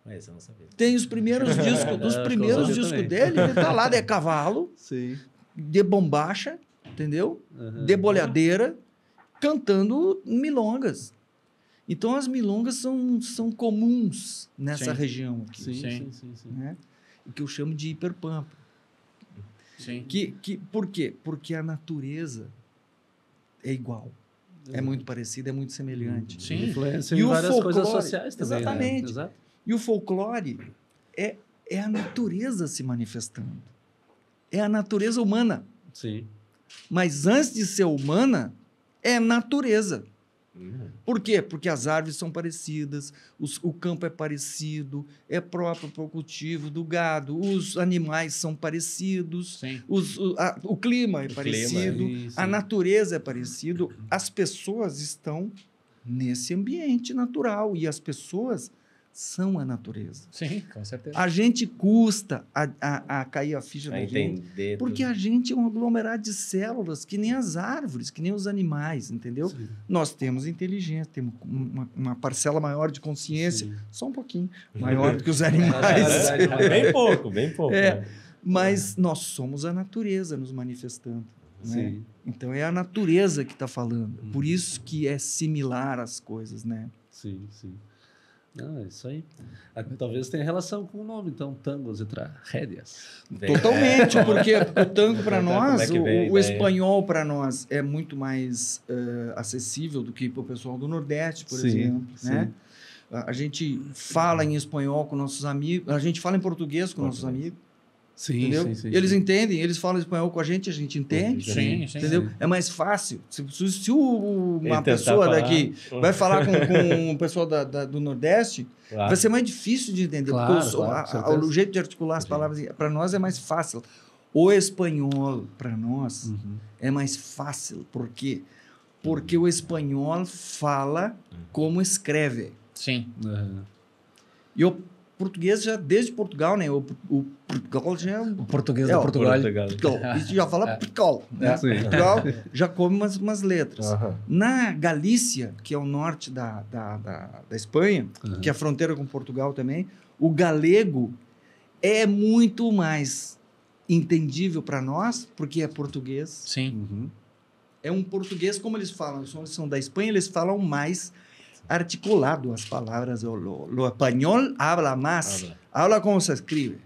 Mas eu não sabia. Tem os primeiros discos, dos É, primeiros eu discos também. dele, ele tá lá de cavalo, Sim. de bombacha, entendeu? Aham. De bolhadeira, cantando milongas. Então as milongas são comuns nessa Sim. região aqui, Sim, Sim. sim, sim, sim. né? O que eu chamo de hiperpampa. Sim. Por quê? Porque a natureza é igual, é muito parecida, é muito semelhante. Sim. Influência E em o várias coisas folclore, sociais também, exatamente. né? Exato. E o folclore é a natureza se manifestando. É a natureza humana. Sim. Mas antes de ser humana, é natureza. Uhum. Por quê? Porque as árvores são parecidas, o campo é parecido, é próprio para o cultivo do gado, os animais são parecidos, Sim. o clima é O parecido, Sim, sim. a natureza é parecido, as pessoas estão nesse ambiente natural e as pessoas são a natureza. Sim, com certeza. A gente custa a cair a ficha A da gente, entender. porque a gente é um aglomerado de células, que nem as árvores, que nem os animais, entendeu? Sim. Nós temos inteligência, temos uma parcela maior de consciência, Sim. só um pouquinho, maior do que os É animais. verdade. Bem pouco, bem pouco. É. né? Mas nós somos a natureza nos manifestando. Né? Sim. Então é a natureza que está falando. Uhum. Por isso que é similar às coisas, né? Sim, sim. Não, é isso aí. Ah, talvez tenha relação com o nome, então, tangos e tragédias. Totalmente, porque o tango para Como é nós, que vem a o ideia? espanhol para nós é muito mais acessível do que para o pessoal do Nordeste, por Sim, exemplo. sim. Né? A gente fala em espanhol com nossos amigos, a gente fala em português com nossos Português. amigos, Sim, entendeu? sim, sim. Eles sim. entendem, eles falam espanhol com a gente entende. Sim, sim. Entendeu? É mais fácil. Se uma Ele tentar pessoa falar- daqui vai falar com o pessoal do Nordeste, Claro. vai ser mais difícil de entender. Claro, porque claro, com certeza. o jeito de articular as palavras, para nós é mais fácil. O espanhol, para nós, Uhum. é mais fácil. Por quê? Porque o espanhol fala como escreve. Sim. Aham. E o português, já desde Portugal, né? O Portugal já é O português É, do o Portugal. Portugal. Isso já fala Portugal. Né? Sim. Portugal já come umas letras. Aham. Na Galícia, que é o norte da Espanha, Aham. que é a fronteira com Portugal também, o galego é muito mais entendível para nós, porque é português. Sim. Uhum. É um português, como eles falam, eles são da Espanha, eles falam mais articulado as palavras. O espanhol habla mais, habla como se escreve.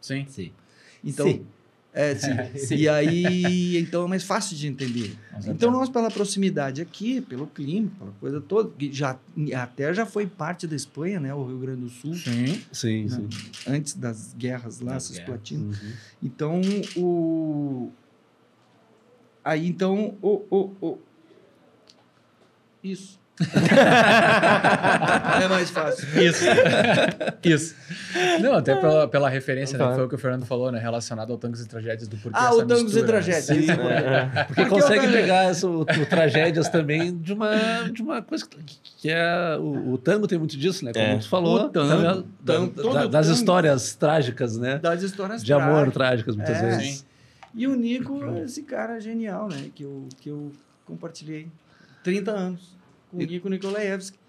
Sim. Sim. Então, Sim. sim. Sim. E aí, então é mais fácil de entender. certeza. Então, nós, pela proximidade aqui, pelo clima, pela coisa toda, que até já foi parte da Espanha, né? O Rio Grande do Sul, Sim. Sim, né, sim. antes das guerras lá, Das cisplatinas. Uhum. Então, isso. É mais fácil. Isso. Não, até pela referência, né, que foi o que o Fernando falou, né? Relacionado ao Tangos e Tragédias do porquê essa O Tangos mistura, e Tragédias. né? Sim, Porque consegue pegar o tragédias também de uma coisa que é... O tango tem muito disso, né? Como tu falou. O tango, todo das tango. Histórias trágicas, né? Das histórias De amor trágicas. trágicas, muitas vezes. Sim. E o Nico, esse cara genial, né? Que eu compartilhei 30 anos com o Nico Nikolaevski.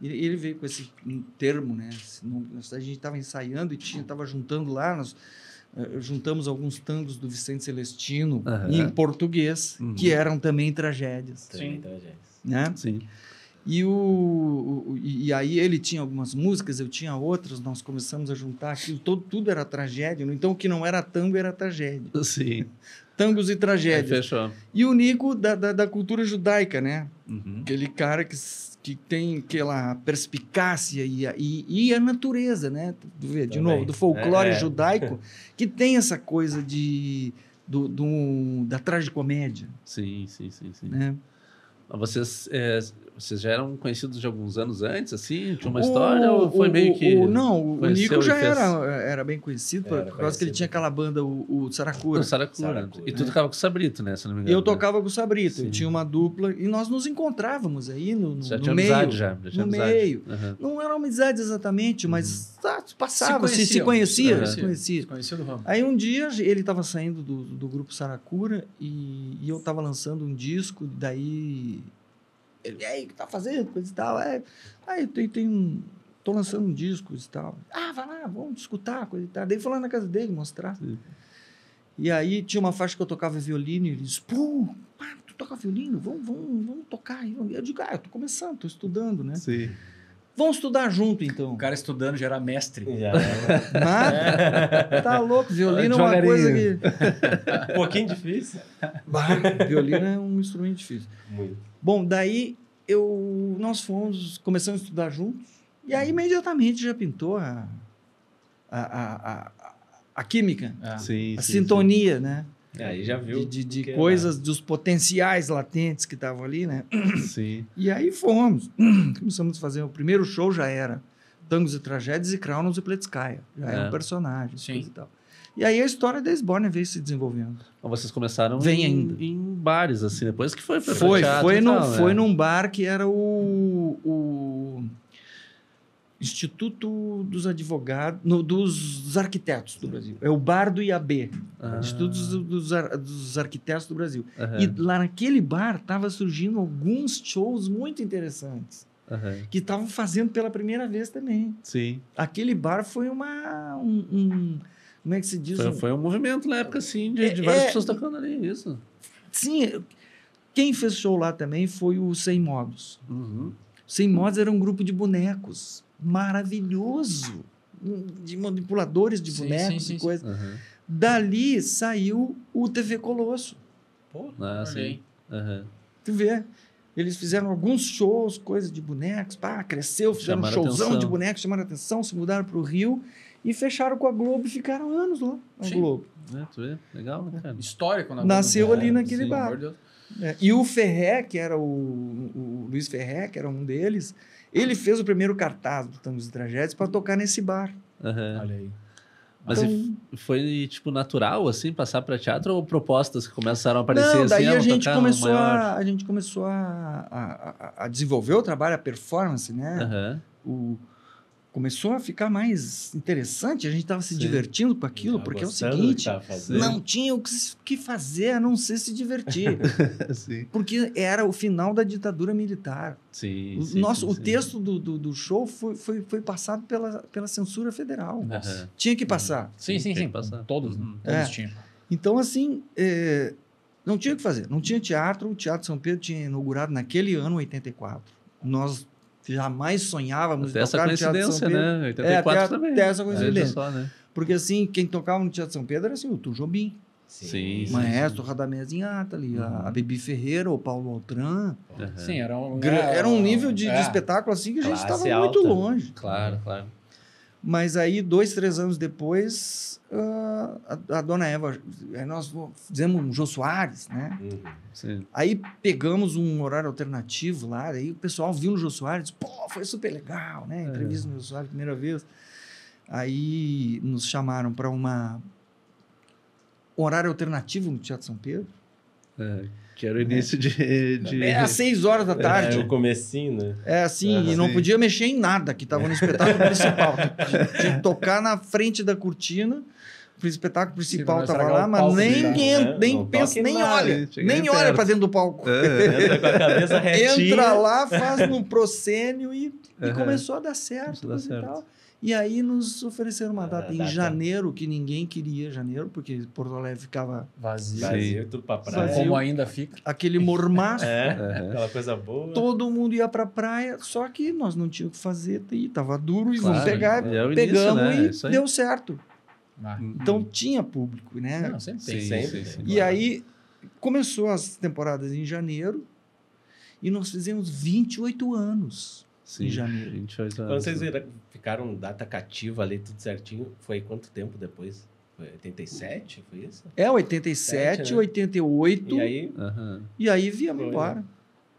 Ele veio com esse termo, né? A gente estava ensaiando e estava juntando lá, nós juntamos alguns tangos do Vicente Celestino em português, que eram também tragédias. Também tragédias. Né? Sim. E aí ele tinha algumas músicas, eu tinha outras, nós começamos a juntar aquilo, tudo era tragédia, então o que não era tango era tragédia. Sim. Tangos e tragédias. Fechou. E o Nico da cultura judaica, né? Uhum. Aquele cara que tem aquela perspicácia e a natureza, né? De Também. novo, do folclore É. judaico, que tem essa coisa da tragicomédia, Sim. né? Vocês já eram conhecidos de alguns anos antes, assim? Tinha uma história ou foi meio que... Não, o conheceu Nico já e fez? era bem conhecido, por Era causa que ele conhecido. tinha aquela banda, o Saracura. O Saracura. Saracura. E tu tocava com o Sabrito, né? Se não me engano. Eu tocava com o Sabrito, Sim. eu tinha uma dupla, e nós nos encontrávamos aí no Já no tinha meio. amizade já. tinha no amizade. meio. Aham. Não era uma amizade exatamente, mas passava, se conheciam. conhecia. Se Se conhecia. Desconhecido do ramo. Aí um dia ele estava saindo do grupo Saracura e eu estava lançando um disco, daí ele, e aí, o que tá fazendo? Coisa e tal. Aí tô lançando um disco e tal. Vai lá, vamos escutar, coisa e tal. Daí foi lá na casa dele mostrar. Sim. E aí tinha uma faixa que eu tocava violino e ele disse, pô, tu toca violino? Vamos tocar aí. Eu digo, eu tô começando, tô estudando, né? Sim. Vamos estudar junto, então. O cara estudando já era mestre. Já. Tá louco, violino é uma coisa que... Um pouquinho difícil. Violino é um instrumento difícil. Muito. Bom, daí nós começamos a estudar juntos e aí imediatamente já pintou a química, Sim, a sim, sintonia, né? Aí já viu. De que coisas, dos potenciais latentes que estavam ali, né? Sim. E aí fomos. Começamos a fazer. O primeiro show já era Tangos e Tragédias e Kraunos e Pletskaya. Já era um personagem. Sim. Coisa e tal. E aí a história da Sborne veio se desenvolvendo. Então vocês começaram Vem ainda. em bares, assim, depois que foi pra Foi teatro e tal, né? num bar que era o Instituto dos Advogados, dos Arquitetos do Brasil. É o bar do IAB, Instituto dos Arquitetos do Brasil. Aham, E lá naquele bar estava surgindo alguns shows muito interessantes, aham. que estavam fazendo pela primeira vez também. Sim. Aquele bar foi como é que se diz? Foi um movimento na época, assim, de várias pessoas tocando ali, isso. Sim, quem fez show lá também foi o Sem Modos. Uhum. Sem Modos era um grupo de bonecos maravilhoso, de manipuladores de bonecos e coisas. Aham. Dali saiu o TV Colosso. Pô, Ah, olha sim. aí. Aham. Tu vê? Eles fizeram alguns shows, coisas de bonecos, cresceu, fizeram Chamaram um showzão atenção. de bonecos, chamaram atenção, se mudaram para o Rio e fecharam com a Globo e ficaram anos lá na Sim. Globo. Tu vê? Legal, né, cara? Histórico. Na Nasceu Globo, ali né? naquele Sim, bar. pelo amor de Deus. E o Ferré, que era o Luiz Ferré, que era um deles, ele fez o primeiro cartaz do Tangos e Tragédias para tocar nesse bar. Aham. Olha aí. Mas Então- foi, tipo, natural, assim, passar para teatro ou propostas que começaram a aparecer Não, assim? daí a vamos gente tocar começou, maior? a gente começou a desenvolver o trabalho, a performance, né? Aham. Começou a ficar mais interessante, a gente estava se Sim. divertindo com aquilo, Já porque é o gostando do seguinte, que tava fazendo. não tinha o que fazer a não ser se divertir, Sim. porque era o final da ditadura militar. Sim, O sim, nosso, sim, o sim. texto do show foi passado pela censura federal. Aham. Tinha que passar. Sim, sim, tem sim. que passar. Todos, né? Uhum. Todos tinham. Então, assim, não tinha o que fazer. Não tinha teatro. O Teatro São Pedro tinha inaugurado naquele ano, 84. Nós jamais sonhávamos Até em essa tocar no Teatro São coincidência, Pedro. né? 84 até também. essa Veja coincidência. só, né? Porque, assim, quem tocava no Teatro São Pedro era assim, o Tu Jobim, Sim, o sim. Maestro Radamés Inhata, ali, a Bibi Ferreira, o Paulo Altran. Aham. Sim, era um... Era um nível de é. espetáculo assim que a gente Classe estava muito alta. longe. Claro, claro. Mas aí, 2, 3 anos depois, a dona Eva... Aí nós fizemos um Jô Soares, né? Sim. Aí pegamos um horário alternativo lá, aí o pessoal viu no Jô Soares, pô, foi super legal, né? Entrevista no Jô Soares, primeira vez. Aí nos chamaram para um horário alternativo no Teatro São Pedro. Que era o início de... Às 6 horas da tarde. O comecinho, né? Assim, e não sim. podia mexer em nada, que estava no espetáculo principal. Tinha que tocar na frente da cortina, o espetáculo principal Sim, estava pra lá, estragar o mas palco, nem Não pensa, toque nem nada, olha. chega Nem nem olha perto. para dentro do palco. Entra com a cabeça retinha. Entra lá, faz no proscênio e começou a dar certo. Começou a dar coisa e certo. tal. E aí nos ofereceram uma data em data. janeiro, que ninguém queria janeiro, porque Porto Alegre ficava Vazio. Vazio, tudo pra praia. Vazio. Como ainda fica. aquele mormaço. Aquela coisa boa. Todo mundo ia pra praia, só que nós não tínhamos o que fazer, e tava duro, e Claro, vamos pegar. e é o início, Pegamos né? Isso e aí. deu certo. Ah, Então tinha público, né? não, sempre tem. Sim, Sempre. sim, sim. E aí começou as temporadas em janeiro e nós fizemos 28 anos Sim, em janeiro. 28 Quando anos. vocês ficaram data cativa ali, tudo certinho, foi quanto tempo depois? Foi 87, foi isso? 87, né? 88 E aí, Aham. e aí viemos Foi. embora.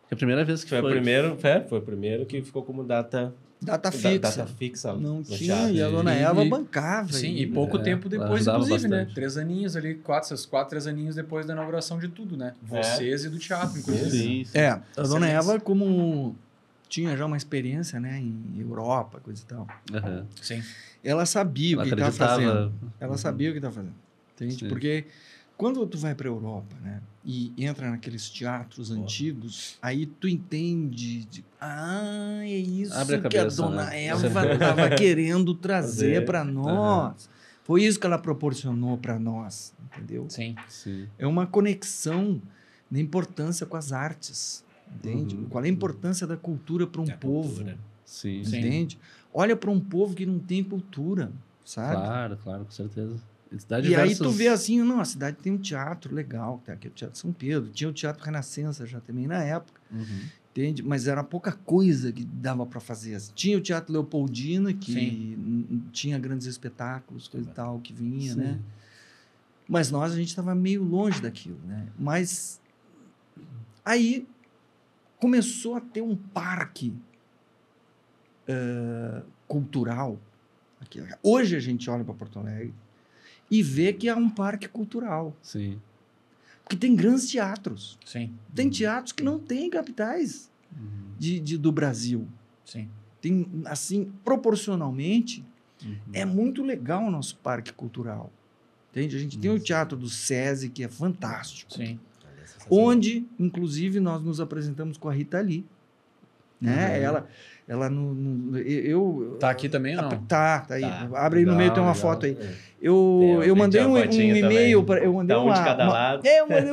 Que a primeira vez que foi o primeiro que ficou como data Data fixa. Data fixa Não no tinha, teatro. e a dona E- Eva bancava. Sim, e pouco tempo depois, ajudava inclusive, né? bastante. 3 aninhos ali, 3 aninhos depois da inauguração de tudo, né? Vocês e do teatro, inclusive. Sim, sim. É, a dona Excelência. Eva, como tinha já uma experiência, né, em Europa, coisa e tal, Aham. Sim. ela sabia o Ela que estava fazendo. acreditava. Ela sabia o que estava fazendo. Entende? Sim. Porque quando tu vai para a Europa, né, e entra naqueles teatros antigos, aí tu entende, é isso Abre a que a cabeça, dona né? Eva estava querendo trazer Fazer. para nós. Foi isso que ela proporcionou para nós, entendeu? Sim. Sim. É uma conexão da importância com as artes, entende? Uhum. Qual é a importância da cultura para um Da povo, cultura. Sim. Sim. entende? Olha para um povo que não tem cultura, sabe? Claro, claro, com certeza. Dá E aí diversos- tu vê assim, não, a cidade tem um teatro legal, tá aqui é o Teatro São Pedro, tinha o Teatro Renascença já também na época, Uhum. entende? Mas era pouca coisa que dava para fazer. Tinha o Teatro Leopoldina, que tinha grandes espetáculos, coisa e tal, que vinha, Sim. né? Mas a gente estava meio longe daquilo, né? Mas aí começou a ter um parque cultural. Aqui. Hoje a gente olha para Porto Alegre e vê que é um parque cultural. Sim. Porque tem grandes teatros. Sim. Tem teatros que não têm capitais Uhum. do Brasil. Sim. Tem, assim, proporcionalmente, Uhum. é muito legal o nosso parque cultural. Entende? A gente tem o Teatro do SESI, que é fantástico. Sim. Onde, inclusive, nós nos apresentamos com a Rita Lee. Né? Uhum. Ela eu Tá aqui também ou não? Tá aí. Tá. Abre aí no meio, tem uma Legal. foto aí. Tem Eu mandei a um fotinha e-mail também. para eu mandei Tá um de cada lado. eu mandei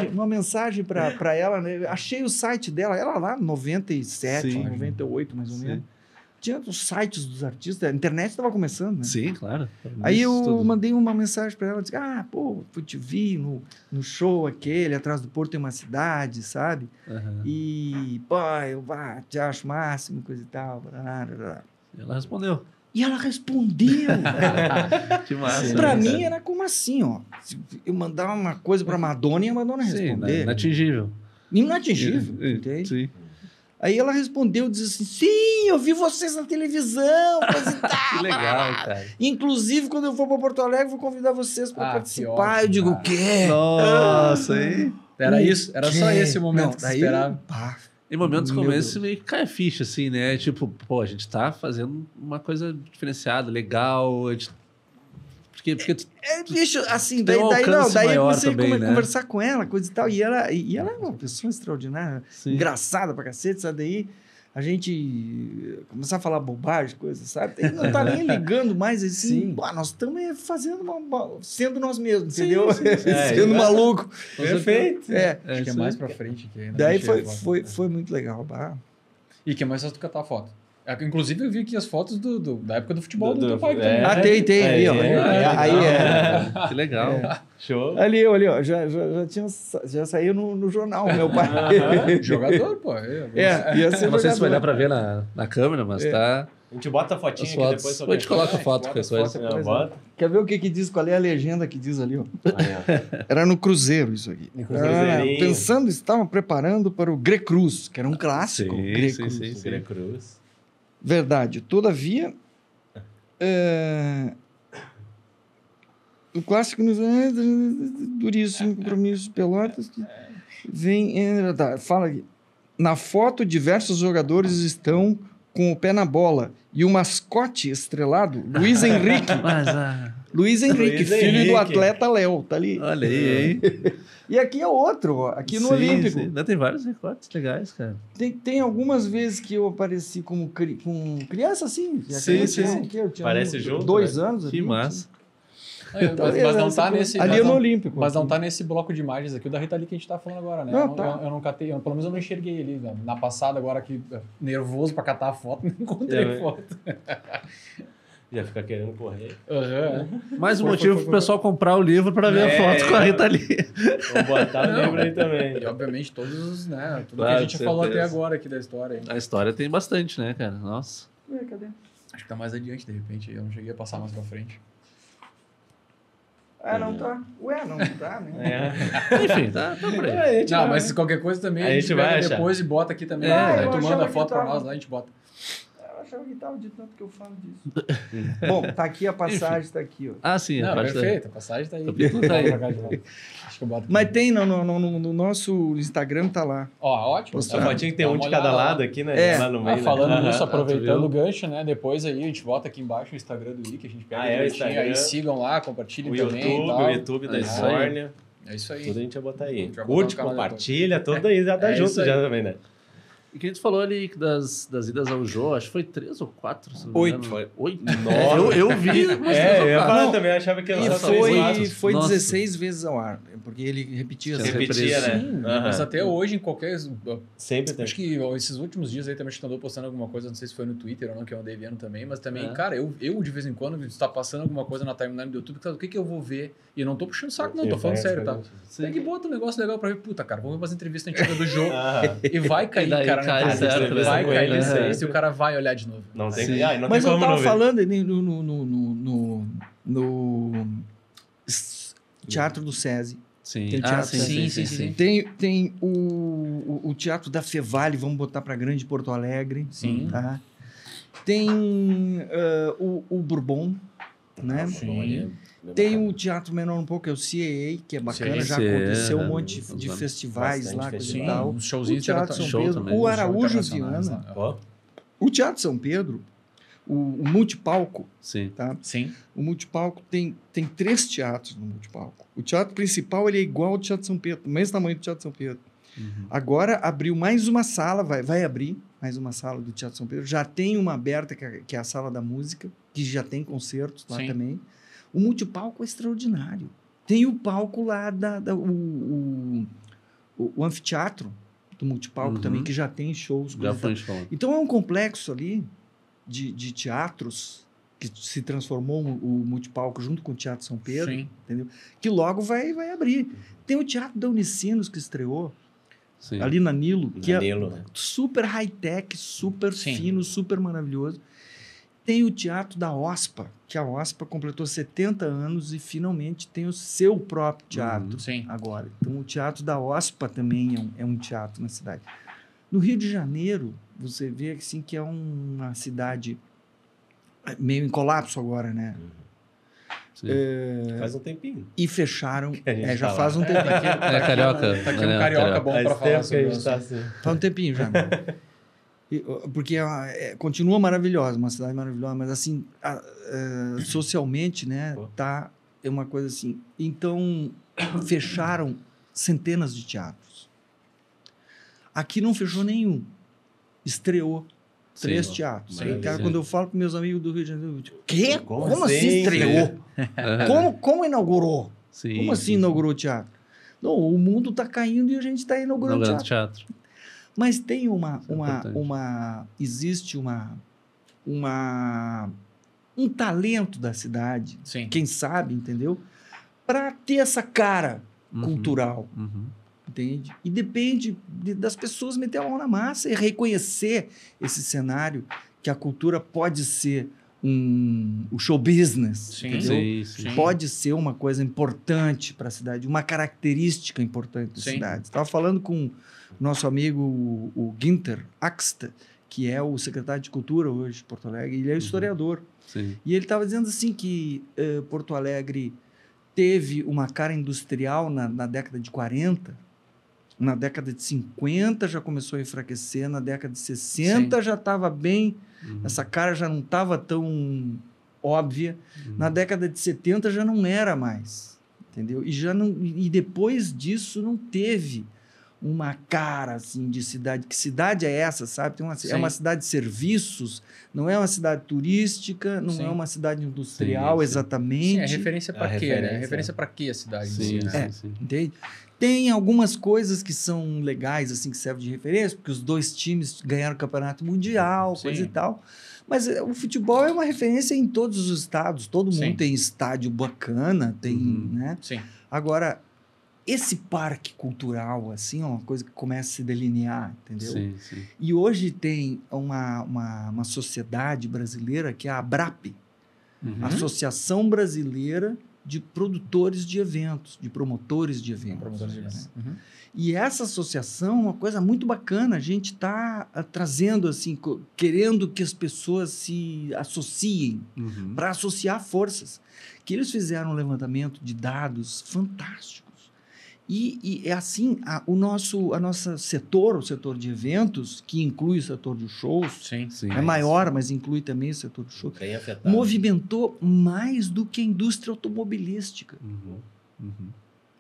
uma mensagem para ela, né? Achei o site dela, ela lá 97, Sim. 98 mais ou Sim. menos. Tinha os sites dos artistas, a internet estava começando, né? Sim, claro. Aí Isso eu tudo. mandei uma mensagem para ela, disse: fui te vi no show aquele, atrás do Porto tem uma cidade, sabe? Aham. E, pô, eu te acho máximo, coisa e tal. Ela respondeu. E ela respondeu. Que massa. Pra né, mim cara? era como assim, ó. Se eu mandar uma coisa pra Madonna e a Madonna Sim, responder. inatingível. Inatingível, entende? Sim. Aí ela respondeu, disse assim: sim, eu vi vocês na televisão, coisa e tal. Que legal, cara. Inclusive, quando eu for para Porto Alegre, vou convidar vocês para Ah, que participar. ótimo, Eu digo: cara. o quê? Nossa, aí. Era isso? Era só Quê? esse o momento Não, que você daí, esperava? pá, Em momentos Meu como Deus. esse, meio que cai a ficha, assim, né? Tipo, pô, a gente tá fazendo uma coisa diferenciada, legal. A gente... Porque tu- bicho, assim, tem um daí alcance eu maior comecei também, a né? conversar com ela, coisa e tal. E ela é uma pessoa extraordinária, Sim. engraçada pra cacete, sabe? Daí a gente começar a falar bobagem, coisa, sabe? Daí não tá nem ligando mais assim. Sim. Pô, nós estamos fazendo sendo nós mesmos, Sim, entendeu? sim, sim. Sendo É, maluco. Perfeito. É. Acho que é isso mais aí. pra frente que ainda Daí não chega foi, agora. foi, foi muito legal. Bah. E que mais tu catar a foto? Inclusive, eu vi aqui as fotos da época do futebol do teu pai também. Ah, tem ali, ó. Aí é. Que legal. Show. Ali, ó. Já saiu no jornal, meu pai. Jogador, pô. Ia ser Não sei se vai dar jogador. pra ver na câmera, mas tá... A gente bota a fotinha As aqui fotos. depois. A gente coloca a foto, qualquer coisa. Bota. Quer ver o que diz? Qual é a legenda que diz ali, ó? Aí, ó. Era no Cruzeiro isso aqui. Cruzeirinho. Estava preparando para o Grecruz, que era um clássico. Sim, Grecruz. sim. Santa Cruz. Verdade. Todavia, o clássico nos duríssimo compromisso de Pelotas vem fala aqui. Na foto, diversos jogadores estão com o pé na bola e o mascote estrelado, Luiz Henrique. Luiz Henrique, filho do atleta Léo, tá ali. Olha aí, hein? E aqui é outro, ó, aqui no Sim, Olímpico. sim. Ainda tem vários recortes legais, cara. Tem algumas vezes que eu apareci com criança, assim. Sim. Eu tinha Parece junto, 2 né? anos. Que ali, massa. Mas não tá nesse... Ali mas no não- Olímpico. Mas não tá nesse bloco de imagens aqui, o da Rita Lee que a gente tá falando agora, né? Não, eu, tá. eu não catei, pelo menos eu não enxerguei ali. Na passada, agora aqui, nervoso pra catar a foto, não encontrei foto. Já fica querendo correr. Mais um motivo pro pessoal comprar o livro para ver a foto com a Rita Lee. Vamos botar o livro aí também. E, obviamente, todos os, né? Tudo Claro, que a gente com falou até certeza. agora aqui da história. Aí. A história tem bastante, né, cara? Nossa. Ué, cadê? Acho que tá mais adiante, de repente. Eu não cheguei a passar mais pra frente. Ah, não tá. Ué, não tá, né? Enfim, tá por aí. A gente Não, vai- mas qualquer coisa também A a gente gente vai pega achar. depois e bota aqui também. É, Aí eu tu achava manda a que foto pra tava. nós lá e a gente bota. Eu achava que tava de tanto que eu falo disso. Bom, tá aqui a passagem, tá aqui, ó. Ah, sim. a Não, parte da- perfeito. A passagem tá aí. capítulo tá aí. Pra cá de volta. Acho que eu boto aqui. Mas tem no nosso Instagram, tá lá. Ó, ótimo. A fotinha que tem Dá um uma de cada olhada lá. lado aqui, né? É. Lá no meio. Falando né? nisso, tu aproveitando viu? o gancho, né? Depois aí a gente bota aqui embaixo o Instagram do Ike, a gente pega Ah, é, o direitinho, Instagram. aí sigam lá, compartilhem O também e YouTube, tal. o YouTube da É isso aí. Esbórnia. É isso aí. Tudo a gente vai botar aí. gente vai botar Curte, no canal compartilha, tudo aí. Já tá É junto isso aí. já também, né? E que a gente falou ali das idas ao Jô, acho que foi 3 ou 4, se não me 8. engano. Foi. 8? Nossa. Eu vi umas 3 É, ou eu ia 4. falar Não, também, eu achava que era E só 3, 4. foi Nossa. 16 vezes ao ar, porque ele repetia Tinha assim. Repetia, né? Sim, Aham. mas até hoje, em qualquer. Sempre tem. Acho que esses últimos dias aí também a gente andou postando alguma coisa, não sei se foi no Twitter ou não, que eu andei vendo também, mas também, É. cara, eu de vez em quando está passando alguma coisa na timeline do YouTube, o que eu vou ver? E eu não tô puxando saco, não, tô falando sério, tá? Sim. Tem que botar um negócio legal pra ver, puta, cara, vamos ver umas entrevistas antigas do jogo. Ah, E vai cair, E daí cara, cai na certo, entrevista. né? Vai cair Uhum. nisso aí, se o cara vai olhar de novo. não tem, Sim. não Mas tem eu como tava não ver. falando ali no Teatro do SESI. Sim. Tem Ah, teatro, sim. Tem o Teatro da Fevale, vamos botar para Grande Porto Alegre. Sim. Tá? Tem o Bourbon, né? Sim. Tem o teatro menor um pouco, é o CAA, que é bacana, já CAA, aconteceu um aham. monte de festivais Bastante lá, coisa festival. e tal. Uns showzinhos O Teatro São show Pedro, também. o Araújo internacionais Viana, lá. Ó, o Teatro São Pedro, o Multipalco, Sim. tá? Sim. O Multipalco tem 3 teatros no Multipalco. O teatro principal ele é igual ao Teatro São Pedro, o mesmo tamanho do Teatro São Pedro. Uhum. Agora abriu mais uma sala, vai abrir mais uma sala do Teatro São Pedro. Já tem uma aberta, que é a Sala da Música, que já tem concertos lá Sim. também. O Multipalco é extraordinário. Tem o palco lá, o anfiteatro do Multipalco Uhum. também, que já tem shows. Já coisa e foi tal. a gente falando. Então é um complexo ali de teatros que se transformou o Multipalco junto com o Teatro São Pedro, Sim. que logo vai abrir. Tem o Teatro da Unicinos que estreou Sim. ali na Nilo, que Danilo, é né? super high-tech, super Sim. fino, super maravilhoso. Tem o Teatro da OSPA, que a OSPA completou 70 anos e finalmente tem o seu próprio teatro Sim. agora. Então o Teatro da OSPA também é um teatro na cidade. No Rio de Janeiro, você vê assim, que é uma cidade meio em colapso agora, né? Sim. Faz um tempinho. E fecharam, a gente já tá faz lá. um tempinho. É carioca. Tá aqui um né? carioca bom Faz pra falar tempo que a sobre gente isso. tá assim. Faz um tempinho já. Porque continua maravilhosa, uma cidade maravilhosa, mas assim, socialmente, né, é uma coisa assim. Então, fecharam centenas de teatros. Aqui não fechou nenhum. Estreou 3 Sim. teatros. Sim, Cara, sim. quando eu falo para meus amigos do Rio de Janeiro, eu digo, quê? Como Como assim assim? estreou? Como inaugurou? Sim. Como assim inaugurou o teatro? Não, o mundo está caindo e a gente está inaugurando o Inaugurando teatro. teatro. Mas tem Isso é importante. existe uma um talento da cidade, Sim. quem sabe, entendeu? Para ter essa cara Uhum. cultural, Uhum. entende? E depende das pessoas meter a mão na massa e reconhecer esse cenário que a cultura pode ser o show business, Sim. entendeu? Sim, sim. Sim. Pode ser uma coisa importante para a cidade, uma característica importante da Sim. cidade. Estava falando com o nosso amigo, o Günther Axta, que é o secretário de Cultura hoje de Porto Alegre, ele é historiador. Sim. E ele estava dizendo assim que Porto Alegre teve uma cara industrial na década de 40, na década de 50 já começou a enfraquecer, na década de 60 já estava bem, Uhum. essa cara já não estava tão óbvia, Uhum. na década de 70 já não era mais, entendeu? E depois disso não teve uma cara assim de cidade. Que cidade é essa, sabe? É Sim. uma cidade de serviços, não é uma cidade turística, não Sim. é uma cidade industrial Sim. exatamente. Sim, é referência para A quê, né? referência. É referência para quê a cidade em Sim, si, né? sim, sim. Entende? Tem algumas coisas que são legais, assim, que servem de referência, porque os dois times ganharam o campeonato mundial, Sim. coisa e tal. Mas o futebol é uma referência em todos os estados. Todo Sim. mundo tem estádio bacana, tem, Uhum. né? Sim. Agora, esse parque cultural, assim, é uma coisa que começa a se delinear, entendeu? Sim, sim. E hoje tem uma sociedade brasileira que é a ABRAP, Uhum. Associação Brasileira de Produtores de Eventos, de Promotores de Eventos. Promotores de né? eventos. Uhum. E essa associação é uma coisa muito bacana. A gente está trazendo, assim, querendo que as pessoas se associem Uhum. para associar forças. Que eles fizeram um levantamento de dados fantásticos. E é assim, o nosso setor, o setor de eventos, que inclui o setor de shows, Sim. Sim. é maior, mas inclui também o setor de shows, Bem afetado. movimentou mais do que a indústria automobilística. Uhum. Uhum.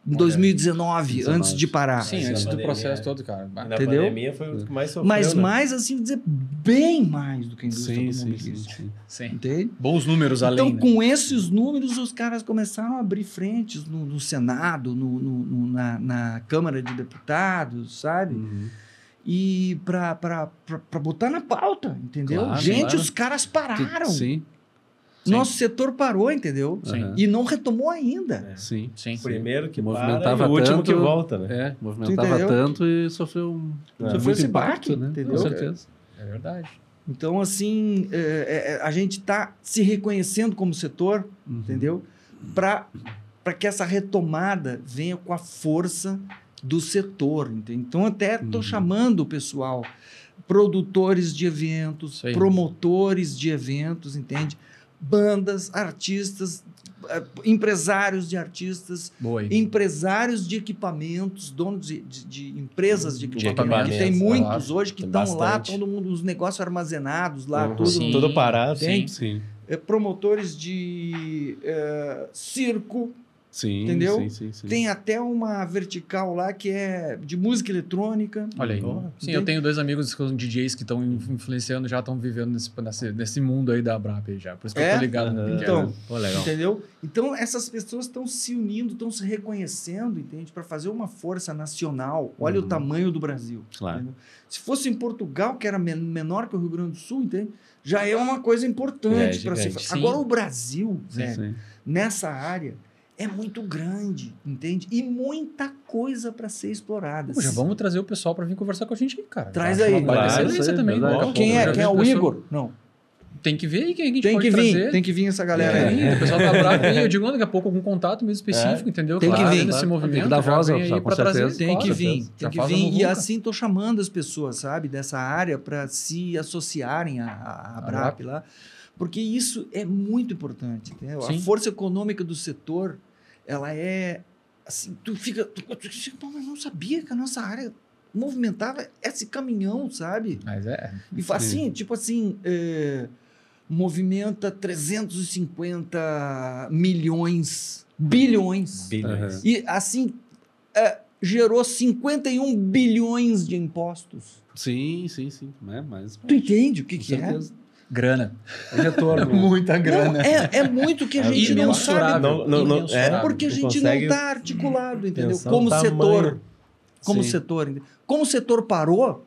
Em 2019, 19. antes de parar. Sim, Mas antes na do pandemia, processo todo, cara. E na Entendeu? pandemia foi o que mais sofreu, Mas né? mais, assim, dizer, bem mais do que a indústria Sim, sim, sim, automobilística. sim. Sim. Entende? Bons números além, Então, né? com esses números, os caras começaram a abrir frentes no Senado, na Câmara de Deputados, sabe? Uhum. E para botar na pauta, entendeu? Claro, Gente, claro. os caras pararam. Sim, Nosso setor parou, entendeu? Sim. Aham. E não retomou ainda. É. sim. Sim. O primeiro que Que para movimentava e o último tanto, que volta, né? É, movimentava entendeu? tanto e sofreu Sofreu muito esse impacto, baque, né? entendeu? Com certeza. É verdade. Então, assim, a gente está se reconhecendo como setor, Uhum. entendeu? Para que essa retomada venha com a força do setor, entende? Então, até estou chamando o pessoal, produtores de eventos, Isso aí. promotores de eventos, entende? Bandas, artistas, empresários de artistas, Boa aí. empresários de equipamentos, donos de empresas de equipamento, que tem equipamentos, muitos claro. hoje que Tem estão lá, bastante. todo mundo, os negócios armazenados lá, Uhum. tudo. Sim. Tudo parado. Sim. Sim. Promotores de circo, Sim, Entendeu? sim, sim, sim. tem até uma vertical lá que é de música eletrônica. Olha aí. Porra, Sim, eu tenho dois amigos que são DJs que estão influenciando, já estão vivendo nesse mundo aí da Brap aí já. Por isso que eu É? tô ligado. no que que Então, Pô, legal. Entendeu? Então, essas pessoas estão se unindo, estão se reconhecendo, entende? Para fazer uma força nacional. Olha o tamanho do Brasil. Claro. Entendeu? Se fosse em Portugal, que era menor que o Rio Grande do Sul, entende? Já é uma coisa importante para se gigante, fazer. sim. Agora, o Brasil, velho, Sim. nessa área, é muito grande, entende? E muita coisa para ser explorada. Pô, já vamos trazer o pessoal pra vir conversar com a gente aí, cara. Traz Acho aí. uma baita Claro, excelência isso aí, também. verdade. Daqui a Quem pouco é? já Quem é vem o pessoal- Igor? Não. Tem que ver aí quem a gente Tem pode que vir, trazer. tem que vir essa galera aí. Tem, o pessoal tá bravo aí. Eu digo, daqui a pouco algum contato mesmo específico, entendeu? Tem que Claro, vir. nesse Tem movimento. que dar já voz vem ao aí pessoal, com pra trazer. certeza. Tem claro, que vir, já tem que faz a vir. E muvuca. assim tô chamando as pessoas, sabe, dessa área para se associarem à BRAP lá, porque isso é muito importante, entendeu? A Sim. força econômica do setor, ela é assim, tu fica, pô, mas não sabia que a nossa área movimentava esse caminhão, sabe? Mas é. E assim, tipo assim, movimenta 350 bilhões. Bilhões. E assim, gerou 51 bilhões de impostos. Sim, sim, sim. É, mas, Tu entende o que, com que é? certeza. Grana. É retorno. Muita Não, é muito que a gente não sabe. Imensurável. É porque a não gente consegue não está articulado, entendeu? pensar Como o tamanho. setor. Como Sim. setor. Como o setor parou,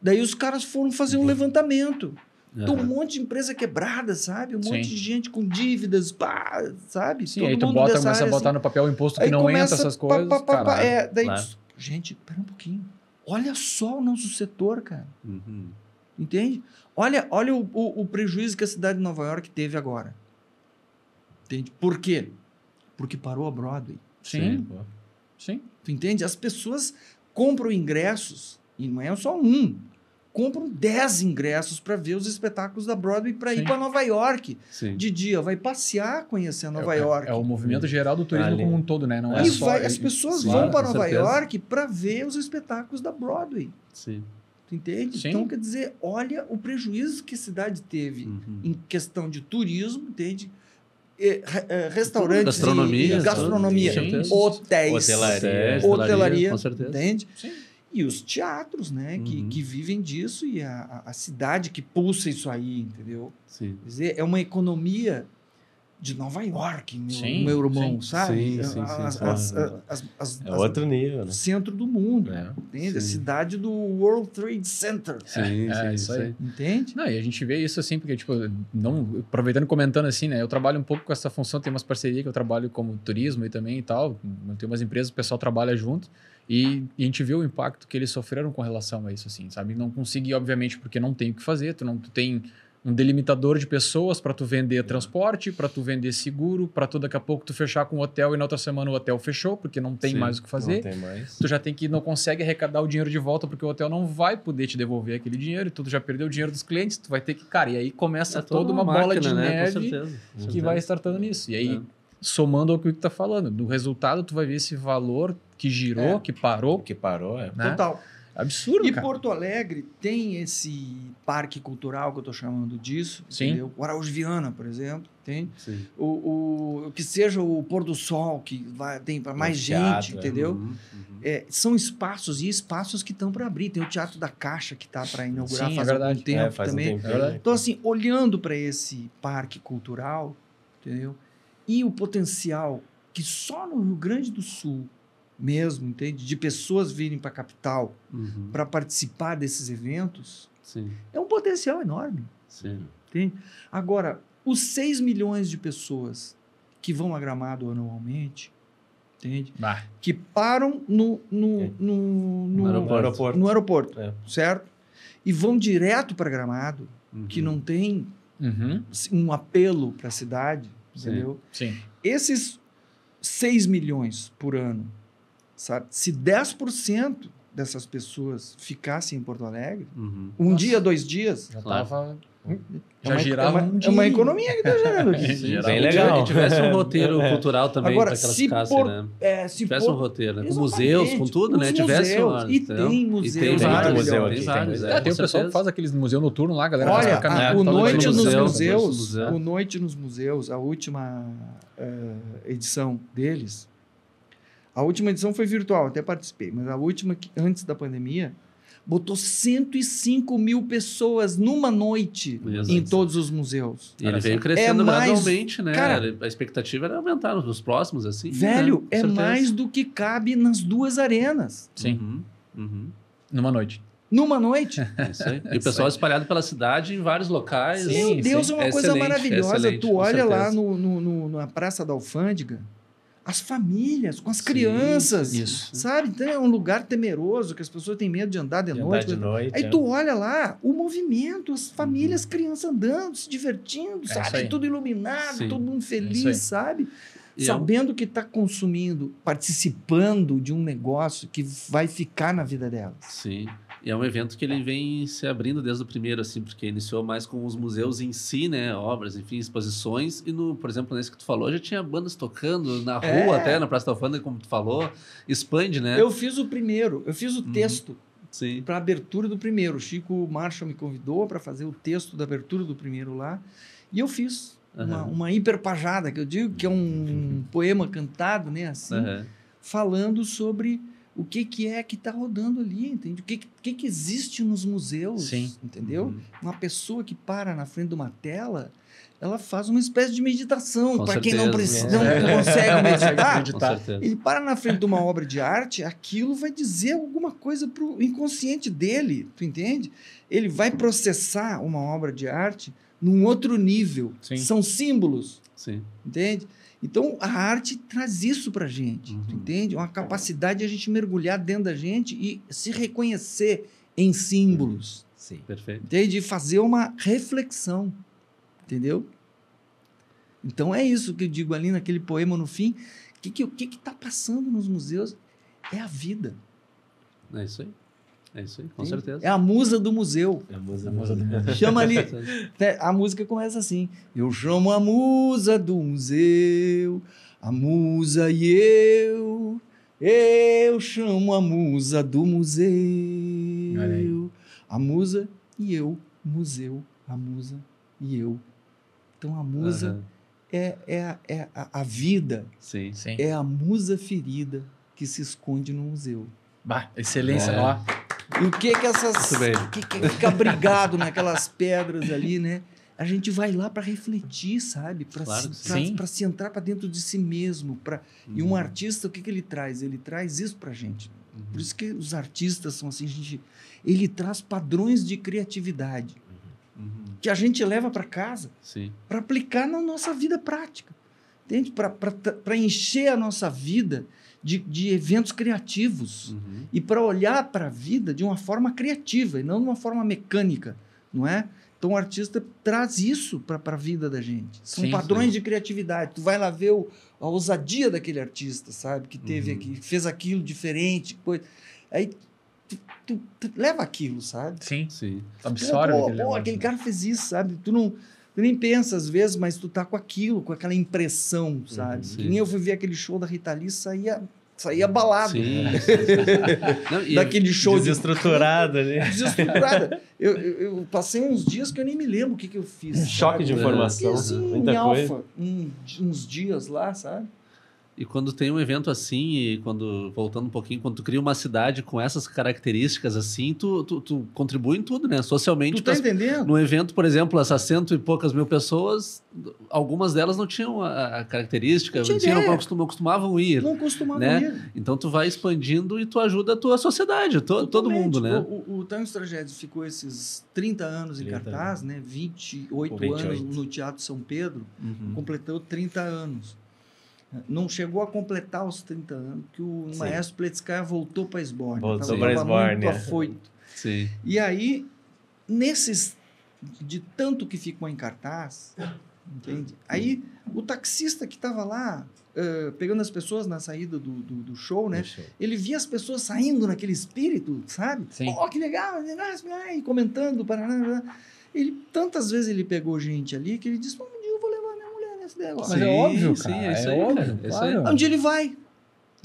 daí os caras foram fazer um levantamento. Tem um monte de empresa quebrada, sabe? Um monte Sim. de gente com dívidas, pá, sabe? Sim, Todo aí tu mundo bota, dessa começa a área, botar assim. no papel o imposto que Aí não começa, entra, essas pá, coisas. pá, pá, pá, caralho. daí, Claro. gente, pera um pouquinho. Olha só o nosso setor, cara. Uhum. Entende? Olha o prejuízo que a cidade de Nova York teve agora. Entende? Por quê? Porque parou a Broadway. Sim, sim. Tu entende? As pessoas compram ingressos, e não é só um, compram 10 ingressos para ver os espetáculos da Broadway para ir Sim. para Nova York. Sim. De dia, vai passear, conhecer Nova York. É o movimento geral do turismo Ali. como um todo, né? Não é E só... as pessoas Sim. vão para com Nova certeza. York para ver os espetáculos da Broadway. Sim. Tu entende? Sim. Então, quer dizer, olha o prejuízo que a cidade teve Uhum. em questão de turismo, entende? Restaurantes, Gastronomia, gastronomia, sim. hotéis, hotelaria, com certeza. entende? Sim. E os teatros, né, que vivem disso e a cidade que pulsa isso aí, entendeu? Sim. Quer dizer, é uma economia de Nova York, Sim, meu irmão, sim. sabe? Sim, É outro nível, né? Centro do mundo, É. entende? A Sim. cidade do World Trade Center, Sim, sim, isso aí. entende? Não, e a gente vê isso assim, porque, tipo, não, aproveitando e comentando assim, né? Eu trabalho um pouco com essa função, tem umas parcerias que eu trabalho como turismo e também e tal. Tem umas empresas, o pessoal trabalha junto. E a gente vê o impacto que eles sofreram com relação a isso, assim, sabe? Não consegui, obviamente, porque não tem o que fazer, tu tem um delimitador de pessoas para tu vender transporte, para tu vender seguro, para tu daqui a pouco tu fechar com o hotel e na outra semana o hotel fechou, porque não tem Sim, mais o que fazer. Não tem mais. Tu já tem que não consegue arrecadar o dinheiro de volta porque o hotel não vai poder te devolver aquele dinheiro, e tu já perdeu o dinheiro dos clientes, tu vai ter que, cara, e aí começa toda uma bola de máquina, né? Com neve certeza, com que certeza. vai startando nisso. E aí, É. somando ao que tu tá falando, do resultado tu vai ver esse valor que girou, que parou, O que parou, é. né? Total. Absurdo, E cara. Porto Alegre tem esse parque cultural que eu estou chamando disso, Sim. entendeu? O Araújo Viana, por exemplo, tem. Sim. O que seja o pôr do sol, que tem para mais teatro, gente, entendeu? Uhum, uhum. São espaços e espaços que estão para abrir. Tem o Teatro da Caixa que está para inaugurar Sim, é faz algum verdade. tempo faz também. um tempo. É verdade. Então, assim, olhando para esse parque cultural, entendeu? E o potencial que só no Rio Grande do Sul mesmo, entende? De pessoas virem para a capital Uhum. para participar desses eventos, Sim, é um potencial enorme, sim. entende? Agora, os 6 milhões de pessoas que vão a Gramado anualmente, entende? Bah, Que param no aeroporto, É. certo? E vão direto para Gramado, Uhum. que não tem uhum, um apelo para a cidade, Sim. entendeu? sim. Esses 6 milhões por ano, sabe? Se 10% dessas pessoas ficassem em Porto Alegre, Uhum. um dia, 2 dias, Já Claro. tava... é Já uma, girava é uma, um é uma dinheirinho. economia que está gerando aqui. Sim, Sim, bem se legal. tivesse um roteiro cultural também Agora, para que elas se ficassem, por, né? se Tivesse por, um roteiro, né? Com Exatamente. museus, com tudo, né? Os Tivesse museus. uma, E entendeu? tem E museus tem vários, museu tem aqui, vários. tem. Ah, tem o com pessoal que certeza. faz aqueles museu noturno lá, a galera Olha, vai ficar o no Noite no nos museu, Museus, museu. o Noite nos Museus, a última edição deles, a última edição foi virtual, até participei, mas a última, antes da pandemia, botou 105 mil pessoas numa noite Exato. em todos os museus. E ele veio crescendo É mais- gradualmente, né? cara, A expectativa era aumentar nos próximos, assim. Velho, né? Com é certeza. mais do que cabe nas 2 arenas, Sim, Uhum, uhum. numa noite. numa noite. É isso aí. E o pessoal espalhado pela cidade em vários locais. Sim, Meu Deus, sim. é uma É coisa excelente, maravilhosa. excelente, Tu com olha lá certeza. na Praça da Alfândega, as famílias com as Sim, crianças, isso. sabe? Então é um lugar temeroso, que as pessoas têm medo de andar de De noite. andar de noite, Aí é. tu olha lá, o movimento, as famílias, crianças andando, se divertindo, isso sabe? aí. Tudo iluminado, Sim. todo mundo isso aí. feliz, sabe? E é Sabendo que está consumindo, participando de um negócio que vai ficar na vida delas. Sim. E é um evento que ele vem se abrindo desde o primeiro, assim, porque iniciou mais com os museus em si, né? Obras, enfim, exposições. E, por exemplo, nesse que tu falou, já tinha bandas tocando na rua até, na Praça da Alfândega, como tu falou. Expande, né? Eu fiz o primeiro, eu fiz o texto Sim. para a abertura do primeiro. O Chico Marshall me convidou para fazer o texto da abertura do primeiro lá. E eu fiz uma hiperpajada, que eu digo que é um poema cantado, né? Assim, Aham. falando sobre o que é que está rodando ali, entende? O que existe nos museus, Sim. entendeu? Uma pessoa que para na frente de uma tela, ela faz uma espécie de meditação. Com Para quem não, certeza. não consegue meditar, Com certeza. ele para na frente de uma obra de arte, aquilo vai dizer alguma coisa para o inconsciente dele, tu entende? Ele vai processar uma obra de arte num outro nível. Sim. São símbolos, Sim. entende? Então, a arte traz isso para a gente, tu entende? Uma capacidade de a gente mergulhar dentro da gente e se reconhecer em símbolos, Sim. Perfeito. entende? E fazer uma reflexão, entendeu? Então, é isso que eu digo ali naquele poema no fim. O que está passando nos museus é a vida. É isso aí. É isso aí, com entende? certeza. É a musa do museu. A musa Chama ali... Com certeza. A música começa assim. Eu chamo a musa do museu, a musa e eu chamo a musa do Olha aí. museu. A musa e eu, museu, a musa e eu. Então a musa Aham. é a vida, Sim. Sim. é a musa ferida que se esconde no museu. Bah, excelência, É. ó. E o que essas... Muito bem. O que fica brigado naquelas pedras ali, né? A gente vai lá para refletir, sabe? Para Claro que sim. se entrar para dentro de si mesmo. E um artista, o que ele traz? Ele traz isso para a gente. Por isso que os artistas são assim, ele traz padrões de criatividade Uhum. que a gente leva para casa Sim. para aplicar na nossa vida prática. Entende? Para encher a nossa vida de eventos criativos. Uhum. E para olhar para a vida de uma forma criativa e não de uma forma mecânica, não é? Então o artista traz isso para a vida da gente. São Sim, padrões sim. de criatividade. Tu vai lá ver a ousadia daquele artista, sabe? Que teve Uhum. aqui, fez aquilo diferente, coisa. Aí tu leva aquilo, sabe? Sim. Sim. Absorve Pô, aquele negócio, aquele né? cara fez isso, sabe? Tu nem pensa às vezes, mas tu tá com aquilo, com aquela impressão, sabe? sim. Que nem eu fui ver aquele show da Rita Lee, saía abalado. Sim. Né? Não, e Daquele show desestruturado ali. desestruturada. Eu passei uns dias que eu nem me lembro o que eu fiz. Choque de sabe? informação. Fiquei assim, Muita em coisa. alfa, uns dias lá, sabe? E quando tem um evento assim, e quando, voltando um pouquinho, quando tu cria uma cidade com essas características assim, tu contribui em tudo, né? Socialmente. Tu tá entendendo? No evento, por exemplo, essas 100 e poucas mil pessoas, algumas delas não tinham a característica, Não tinha não ideia. costumavam ir. Não costumava né? ir. Então tu vai expandindo e tu ajuda a tua sociedade, todo Totalmente. mundo, né? O Tango Tragédias ficou esses 30 anos em 30 cartaz, né? 28 28. anos no Teatro São Pedro. Uhum. Completou 30 anos. Não chegou a completar os 30 anos, que o Sim. Maestro Pletzkaya voltou para Esbórnia. Voltou Tava pra Esbórnia. muito afoito. Sim. E aí, de tanto que ficou em cartaz, entende? Aí, o taxista que estava lá, pegando as pessoas na saída do show, né? Ele via as pessoas saindo naquele espírito, sabe? Sim. Oh, que legal, e comentando, paraná. Tantas vezes ele pegou gente ali que ele disse, um dia eu vou levar minha mulher nesse negócio. Mas é Sim, óbvio, sim, cara. é isso É aí, óbvio, cara, é isso aí. claro. Onde ele vai,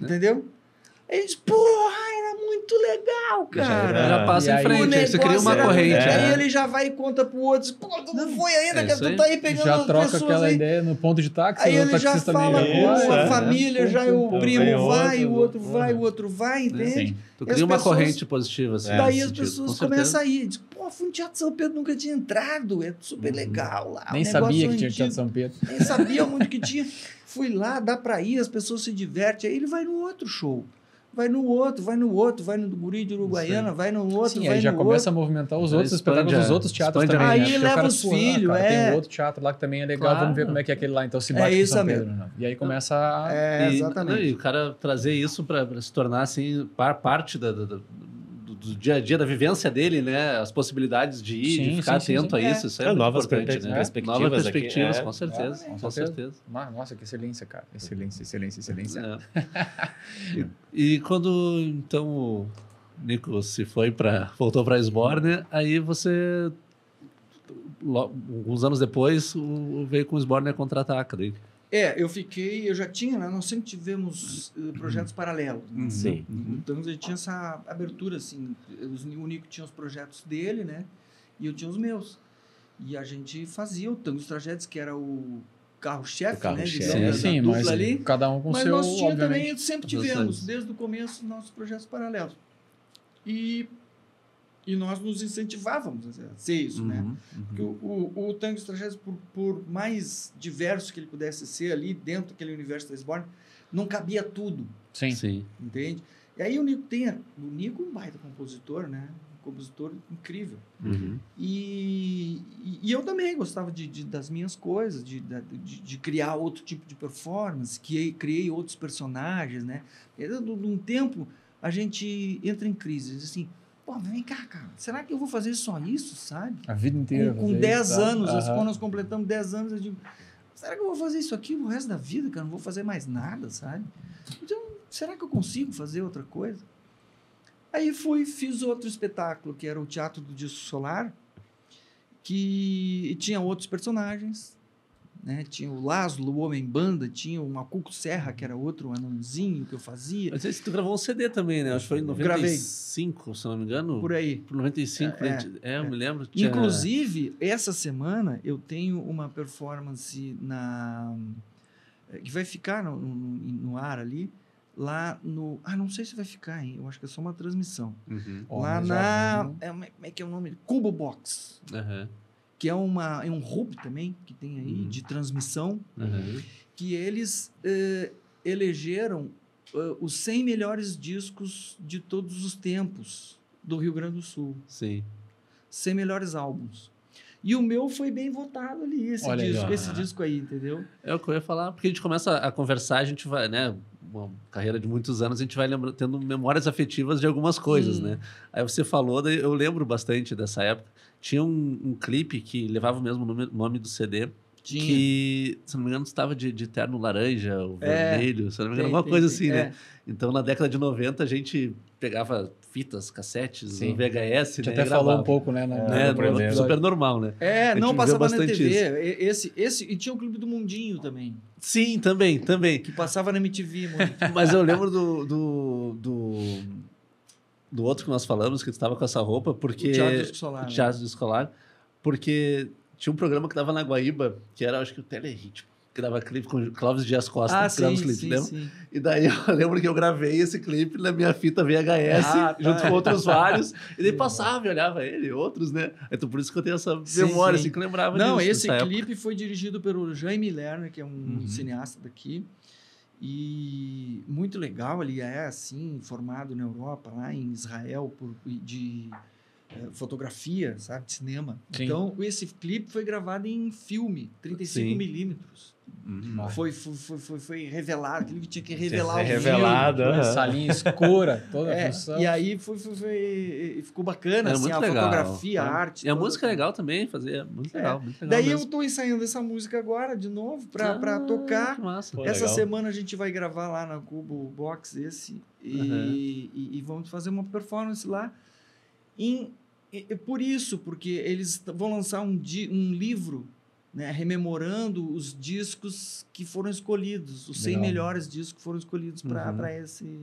entendeu? Aí ele diz, porra, era muito legal, cara. Já passa E em aí, frente, você cria uma era corrente. muito- né? Aí ele já vai e conta pro outro, diz, pô, tu não foi ainda, é que isso tu aí. tá aí pegando Já as troca pessoas aquela aí. ideia no ponto de táxi, Aí o ele já taxista fala meio- com Isso, a é. família, já o Vem primo vai, outro, o outro vai, o outro vai, entende? Sim. Tu E as cria uma pessoas- corrente positiva. Assim, Daí nesse as sentido, pessoas com certeza. começam a ir, diz, pô, fui no Teatro São Pedro, nunca tinha entrado, é super legal lá. Nem o negócio sabia que tinha antigo. Teatro São Pedro. Nem sabia onde que tinha. Fui lá, dá pra ir, as pessoas se divertem. Aí ele vai no outro show. Vai no outro, vai no do Guri de Uruguaiana, vai no outro, Sim, vai aí já no começa a outro. movimentar os Ele outros expande espetáculos dos a- outros teatros expande a também. Aí né? ele Porque o leva cara, os pô, filhos, cara, é. tem um outro teatro lá que também é legal, Claro. vamos ver como é que é aquele lá. Então se bate com isso São mesmo. Pedro. Né? E aí começa a... É, E, exatamente. não, e o cara trazer isso para se tornar assim parte do dia a dia, da vivência dele, né? As possibilidades de ir, Sim, de ficar sim, sim, atento sim. a isso. Isso é muito Novas importante, né? perspectivas Novas aqui, perspectivas, é. com certeza. Com Com certeza. Nossa, que excelência, cara. Excelência, excelência, excelência. É. e quando, então, o Nico voltou para Esbórnia, aí você, alguns anos depois, veio com o Esbórnia Contra-Ataca. Daí. Eu já tinha, né? Nós sempre tivemos projetos paralelos. Né? Sim. Então a gente tinha essa abertura, assim. O Nico tinha os projetos dele, né? E eu tinha os meus. E a gente fazia o Tango dos Tragédias, que era o carro-chefe, O né? carro-chefe. digamos, da Sim, dupla mas ali. cada um com Mas seu, nós tinha obviamente. também, sempre tivemos, desde o começo, nossos projetos paralelos. E nós nos incentivávamos a ser isso, né? Porque o Tango dos Tragédias, por mais diverso que ele pudesse ser ali dentro daquele universo da Sborn, não cabia tudo, Sim. Sim. entende? E aí o Nico um baita compositor, né? Um compositor incrível. E eu também gostava das minhas coisas, de criar outro tipo de performance, que criei outros personagens, né? E, num tempo, a gente entra em crise, diz assim, pô, vem cá, cara, será que eu vou fazer só isso, sabe? A vida inteira. Com fazer 10 isso, tá? anos, Aham. quando nós completamos 10 anos, eu digo, será que eu vou fazer isso aqui o resto da vida, cara? Não vou fazer mais nada, sabe? Então, será que eu consigo fazer outra coisa? Aí fiz outro espetáculo, que era o Teatro do Disco Solar, que tinha outros personagens, né? Tinha o Lázaro, o Homem-Banda, tinha o Macuco Serra, que era outro anãozinho que eu fazia. Mas esse tu gravou um CD também, né? Acho que foi em Gravei. 95, se não me engano. Por aí. Por 95, eu me lembro. Inclusive, essa semana eu tenho uma performance que vai ficar no ar ali, lá no... não sei se vai ficar, hein? Eu acho que é só uma transmissão. Ó, Lá mas já na... vamos- Como é que é o nome? Cubo Box, que é um hub também, que tem aí, de transmissão, que eles elegeram os 100 melhores discos de todos os tempos do Rio Grande do Sul. Sim. 100 melhores álbuns. E o meu foi bem votado ali, Olha aí, esse disco aí, entendeu? É o que eu ia falar, porque a gente começa a conversar, a gente vai, né? Uma carreira de muitos anos, a gente vai tendo memórias afetivas de algumas coisas, né? Aí você falou, daí eu lembro bastante dessa época. Tinha um clipe que levava o mesmo nome do CD, que, se não me engano, estava de terno laranja ou vermelho, se não me engano, alguma coisa assim, né? Então, na década de 90, a gente pegava fitas, cassetes, Sim. VHS, A gente né? até E falou gravava. um pouco, né? Super normal, né? A gente não viveu passava na bastante TV. E tinha o Clube do Mundinho também, Sim, também. que passava na MTV muito. Mas eu lembro do outro que nós falamos, que estava com essa roupa, porque... O Teatro Disco Solar. O Teatro Escolar, porque tinha um programa que dava na Guaíba, que era, acho que o Teleritmo, que dava clipe com o Clóvis Dias Costa, que dava os clipes, lembra? sim. E daí eu lembro que eu gravei esse clipe na minha fita VHS, Ah, tá. junto com outros vários, e daí passava e olhava ele, outros, né? Então por isso que eu tenho essa memória, sim. assim, que eu lembrava Não, disso. esse dessa clipe foi dirigido pelo Jaime Lerner, que é um cineasta daqui. E muito legal, ele é assim, formado na Europa, lá em Israel, de fotografia, sabe, de cinema. Sim. Então, esse clipe foi gravado em filme, 35mm. Foi revelado, aquilo que tinha que revelar o revelado, filme. aham. Salinha escura, toda a função. E aí ficou bacana, Era assim, muito a legal, fotografia, né? a arte. E a toda. música é legal também, fazer muito legal, muito legal Daí mesmo. eu tô ensaiando essa música agora, de novo, pra tocar. Que massa. Pô, Essa legal. semana a gente vai gravar lá na Cubo Box e vamos fazer uma performance lá. Por isso, porque eles vão lançar um livro, né, rememorando os discos que foram escolhidos, os 100 Legal. melhores discos que foron escolhidos para esse...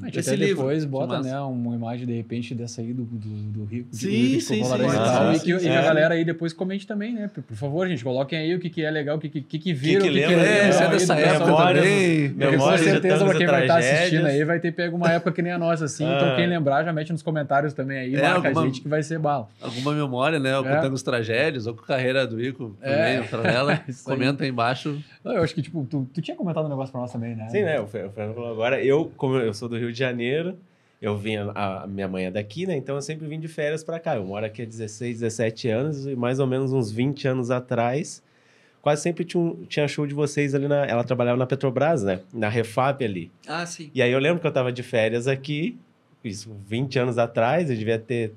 A gente Esse até livro. depois bota, massa. né, uma imagem, de repente, dessa aí do Rio. Sim, sim, e sim. tal, Ah, e que sim. a galera aí depois comente também, né? Por favor, gente, coloquem aí o que é legal, o que viram, o que lembra, é se é legal dessa aí, época memórias, também. Porque com memórias de certeza, tantas pra quem vai estar assistindo tragédias. aí, vai ter pego uma época que nem a nossa, assim. Então, quem lembrar, já mete nos comentários também aí, marca a gente que vai ser bala. Alguma memória, né? Ou contando os tragédias, ou com a carreira do Ico também, ou paralela. Isso aí. Comenta aí embaixo. Não, eu acho que, tipo, tu tinha comentado um negócio pra nós também, né? Sim, né? O Fernando falou agora. Como eu sou do Rio de Janeiro, eu vinha... A minha mãe é daqui, né? Então eu sempre vim de férias pra cá. Eu moro aqui há 16, 17 anos e mais ou menos uns 20 anos atrás, quase sempre tinha show de vocês ali na... Ela trabalhava na Petrobras, né? Na Refap ali. Ah, sim. E aí eu lembro que eu tava de férias aqui, isso 20 anos atrás, eu devia ter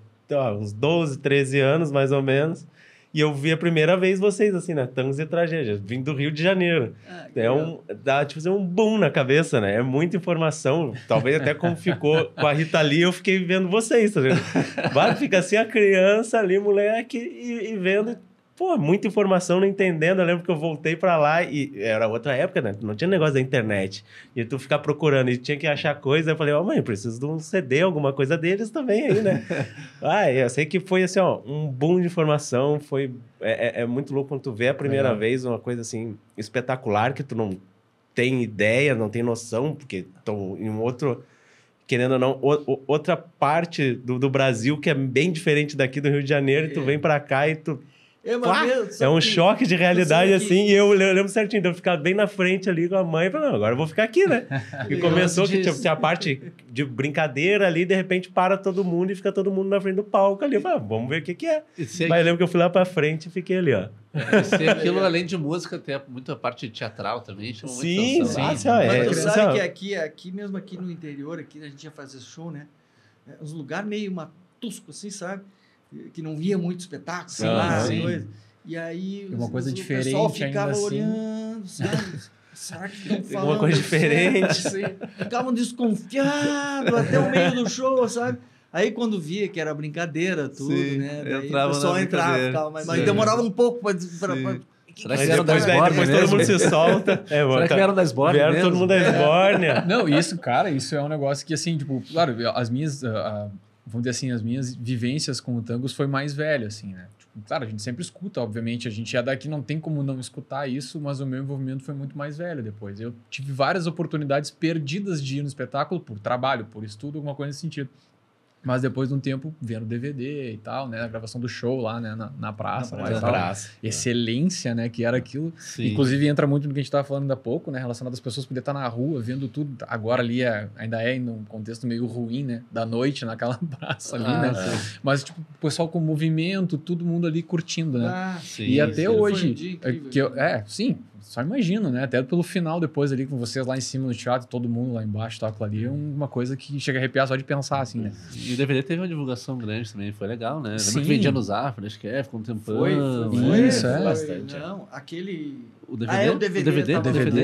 uns 12, 13 anos mais ou menos. E eu vi a primeira vez vocês, assim, né? Tangos e Tragédias, vim do Rio de Janeiro. Dá, tipo, um boom na cabeça, né? É muita informação. Talvez até como ficou com a Rita Lee, eu fiquei vendo vocês, tá vendo? Fica assim a criança ali, moleque, e vendo pô, muita informação, não entendendo. Eu lembro que eu voltei pra lá e era outra época, né? Não tinha negócio da internet. E tu ficar procurando e tinha que achar coisa. Eu falei, ó, mãe, preciso de um CD, alguma coisa deles também aí, né? Eu sei que foi assim, ó, um boom de informação. Foi... É muito louco quando tu vê a primeira vez uma coisa assim espetacular que tu não tem ideia, não tem noção, porque estão em um outro... Querendo ou não, outra parte do Brasil que é bem diferente daqui do Rio de Janeiro, e tu vem pra cá e tu... É um choque de realidade, assim, e eu lembro certinho de eu ficar bem na frente ali com a mãe e falei, não, agora eu vou ficar aqui, né? E começou que tinha a parte de brincadeira ali, de repente para todo mundo e fica todo mundo na frente do palco ali. Eu falei, vamos ver o que é. Mas eu lembro que eu fui lá pra frente e fiquei ali, ó. E aquilo, além de música, tem muita parte teatral também, chama muita atenção. Mas tu sabe que aqui mesmo aqui no interior, aqui a gente ia fazer show, né? Uns lugares meio matusco, assim, sabe? Que não via muito espetáculo, sei lá, coisa. E aí uma coisa diferente, o pessoal ficava assim. olhando, sabe? Será que estão falando? Uma coisa diferente. Assim? Ficavam desconfiados até o meio do show, sabe? Aí quando via que era brincadeira, tudo, né? Daí o pessoal entrava, ficava, mas demorava um pouco para Será que vieram da Esbórnia? Depois todo mundo se solta. Será que vieram da Esbórnia? Vieram todo mundo da Esbórnia. Não, isso, cara, isso é um negócio que, assim, tipo, claro, as minhas, vamos dizer assim, as minhas vivências com o Tangos foi mais velho, assim, né? Tipo, claro, a gente sempre escuta, obviamente, a gente é daqui, não tem como não escutar isso, mas o meu envolvimento foi muito mais velho depois. Eu tive várias oportunidades perdidas de ir no espetáculo por trabalho, por estudo, alguma coisa nesse sentido. Mas depois de um tempo, vendo DVD e tal, né? A gravação do show lá, né? Na praça. Na praça. Excelência, né? Que era aquilo. Sim. Inclusive, entra muito no que a gente estava falando há pouco, né? Relacionado às pessoas poderem estar na rua, vendo tudo. Agora ali ainda é num contexto meio ruim, né? Da noite, naquela praça ali, né? Sim. Mas, tipo, o pessoal com movimento, todo mundo ali curtindo, né? Sim, e até hoje... Incrível, sim. Só imagino, né? Até pelo final depois ali, com vocês lá em cima no teatro, todo mundo lá embaixo, tá, ali, é uma coisa que chega a arrepiar só de pensar, assim, né? E o DVD teve uma divulgação grande também, foi legal, né? Sim. Lembra que vendia no Zafra, acho que ficou um tempão. Foi isso, bastante. Não, aquele... O DVD?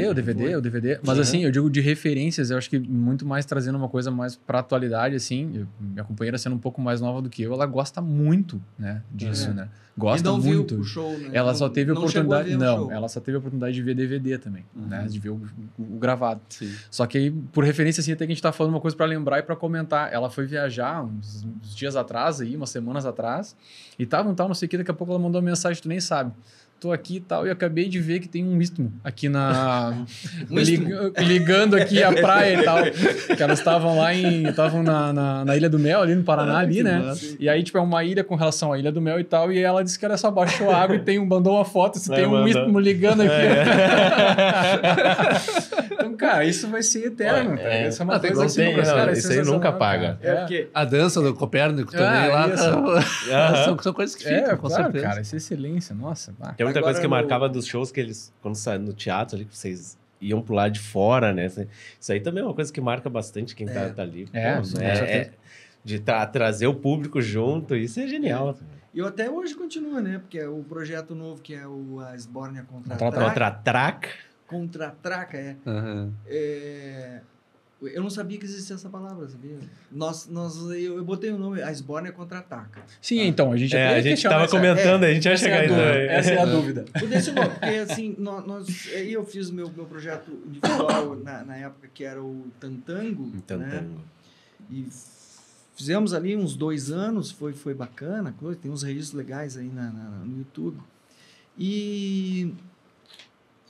O DVD. Mas assim, eu digo de referências, eu acho que muito mais trazendo uma coisa mais pra atualidade, assim. Minha companheira sendo um pouco mais nova do que eu, ela gosta muito, né, disso, né? Gosta e não muito. Viu o show, né? Ela só teve a oportunidade. Não, ela só teve a oportunidade de ver DVD também, né? De ver o gravado. Sim. Só que aí, por referência, assim, até que a gente tá falando uma coisa pra lembrar e pra comentar. Ela foi viajar uns dias atrás, aí, umas semanas atrás, e tava não sei o que, daqui a pouco ela mandou uma mensagem, tu nem sabe. Tô aqui e tal, e acabei de ver que tem um istmo aqui ligando aqui a praia e tal. Que elas estavam lá estavam na Ilha do Mel, ali no Paraná, ali, né? Massa. E aí, tipo, é uma ilha com relação à Ilha do Mel e tal, e ela disse que ela só baixou a água e mandou uma foto, se tem um istmo ligando aqui. Então, cara, isso vai ser eterno. Isso é uma coisa assim, isso aí nunca paga. Porque A dança do Copérnico também lá. São coisas que ficam, com claro, certeza. cara, isso é excelência, nossa. Tem muita coisa que marcava dos shows que eles, quando saíram no teatro ali, que vocês iam pro lado de fora, né? Isso aí também é uma coisa que marca bastante quem tá ali. De trazer o público junto, isso é genial. E até hoje continua, né? Porque é o projeto novo, que é a Esbórnia Contra-Traca, eu não sabia que existia essa palavra, sabia? Eu botei o nome, a Esbórnia Contra-Ataca. Sim, então, a gente tava comentando, a gente ia chegar então. Essa é a dúvida. Desse nome, porque assim, eu fiz meu projeto individual na época que era o Tantango, né? E fizemos ali uns 2 anos, foi bacana, tem uns registros legais aí no YouTube.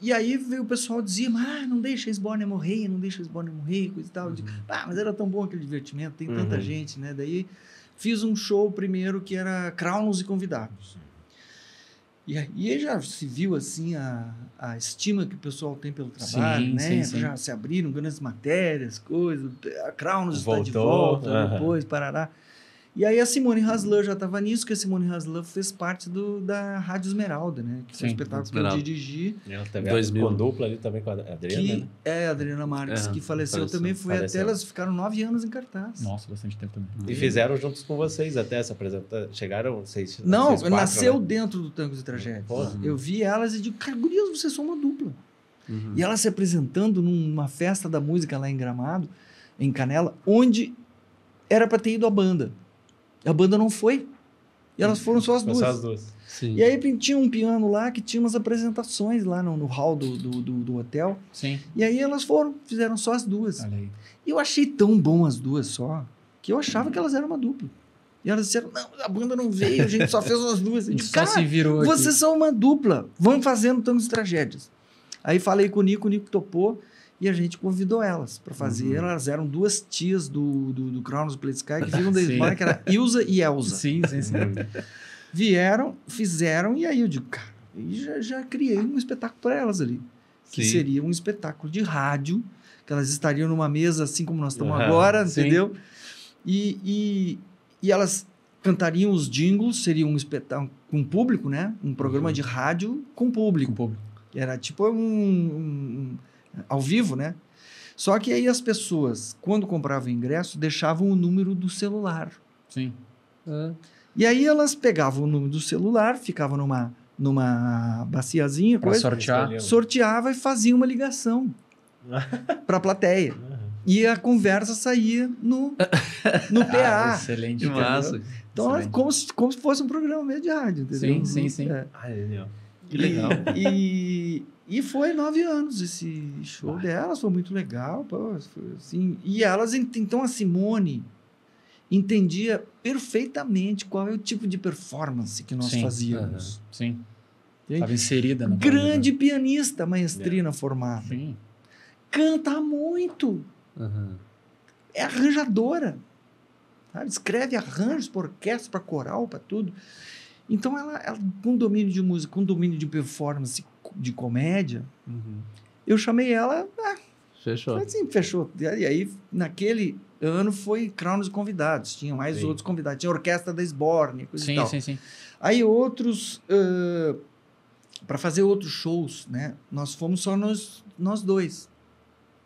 E aí veio o pessoal dizia, não deixa a Esbórnia morrer, coisa e tal. Eu digo, mas era tão bom aquele divertimento, tem tanta gente, né? Daí fiz um show primeiro que era Crowns e Convidados. E aí já se viu assim a estima que o pessoal tem pelo trabalho, né? Sim. Já se abriram grandes matérias, coisas. A Crowns está de volta, depois, parará. E aí a Simone Haslan já estava nisso, que a Simone Haslan fez parte da Rádio Esmeralda, né? Que foi um espetáculo que eu dirigi. Ela teve com dupla ali também com a Adriana. A Adriana Marques, que faleceu também. Até elas ficaram 9 anos em cartaz. Nossa, bastante tempo também. E fizeram juntos com vocês até essa apresentação. Chegaram vocês? Não, vocês nasceu né? dentro do Tangos e Tragédias. Eu vi elas e digo, cara, gurias, vocês são uma dupla. E elas se apresentando numa festa da música lá em Gramado, em Canela, onde era para ter ido a banda. A banda não foi. E elas foram só as Só duas. as duas. Sim. E aí tinha um piano lá que tinha umas apresentações lá no hall do hotel. Sim. E aí elas fizeram só as duas. Olha aí. E eu achei tão bom as duas só, que eu achava que elas eram uma dupla. E elas disseram, não, a banda não veio, a gente só fez as duas. A Eu gente disse, só cara, se virou aqui. vocês são uma dupla, vamos fazendo Tangos e Tragédias. Aí falei com o Nico topou, e a gente convidou elas para fazer. Elas eram duas tias do Kronos Play Sky, que ficam da Sim. Espanha, que era Ilza e Elza. Sim. Vieram, fizeram, e aí eu digo, cara, e já criei um espetáculo para elas ali. Que Sim. seria um espetáculo de rádio, que elas estariam numa mesa assim como nós estamos Aham, agora, sim. entendeu? E elas cantariam os jingles, seria um espetáculo com público, né? Um programa de rádio com público. Com o público. Era tipo ao vivo, né? Só que aí as pessoas, quando compravam ingresso, deixavam o número do celular. Sim. E aí elas pegavam o número do celular, ficavam numa baciazinha, Pra coisa, sortear. sorteava e fazia uma ligação para a plateia. E a conversa saía no PA. Excelente. Que cara. massa. Então, era Excelente. como se fosse um programa meio de rádio, entendeu? Sim. É. Ai, legal. Que legal. E foi 9 anos esse show delas, foi muito legal. Pô, foi assim. E elas, então a Simone entendia perfeitamente qual é o tipo de performance que nós Sim. fazíamos. Sim. Entende? Estava inserida na Grande pianista, maestrina formada. Sim. Canta muito. Aham. É arranjadora. Sabe? Escreve arranjos para orquestra, para coral, para tudo. Então, ela com domínio de música, com domínio de performance, de comédia, Uhum. eu chamei ela, Fechou. assim, fechou. E aí, naquele ano, foi Kronos Convidados. Tinha mais Sim. outros convidados. Tinha a Orquestra da Sborne, coisa e tal. Sim. Aí outros, para fazer outros shows, né? Nós fomos só nós dois.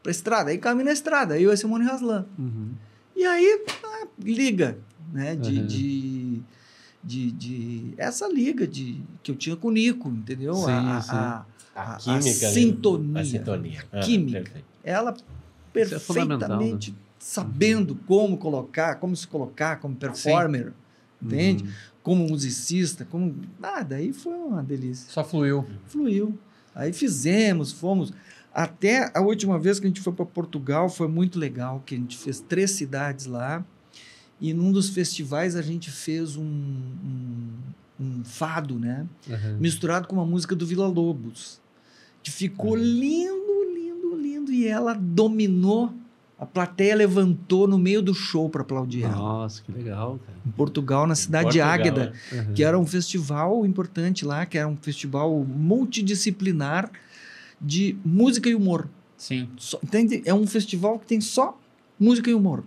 Pra estrada. Aí caminho na estrada. Eu e a Simone Haslan. Uhum. E aí, liga, né? Uhum. Essa liga que eu tinha com o Nico, entendeu? Sim, A química ali. sintonia. A sintonia. Química. Perfeito. Ela Isso é fundamental, perfeitamente sabendo como se colocar como performer, entende? Uhum. Como musicista, daí foi uma delícia. Só fluiu. Fluiu. Aí fomos. Até a última vez que a gente foi para Portugal foi muito legal, que a gente fez 3 cidades lá. E num dos festivais a gente fez um fado, né? Uhum. Misturado com uma música do Vila Lobos. Que ficou lindo. E ela dominou. A plateia levantou no meio do show para aplaudir ela. Nossa, que legal, cara. Em Portugal, na cidade de Portugal, Águeda. Uhum. Que era um festival importante lá, que era um festival multidisciplinar de música e humor. Sim. Entende? É um festival que tem só música e humor,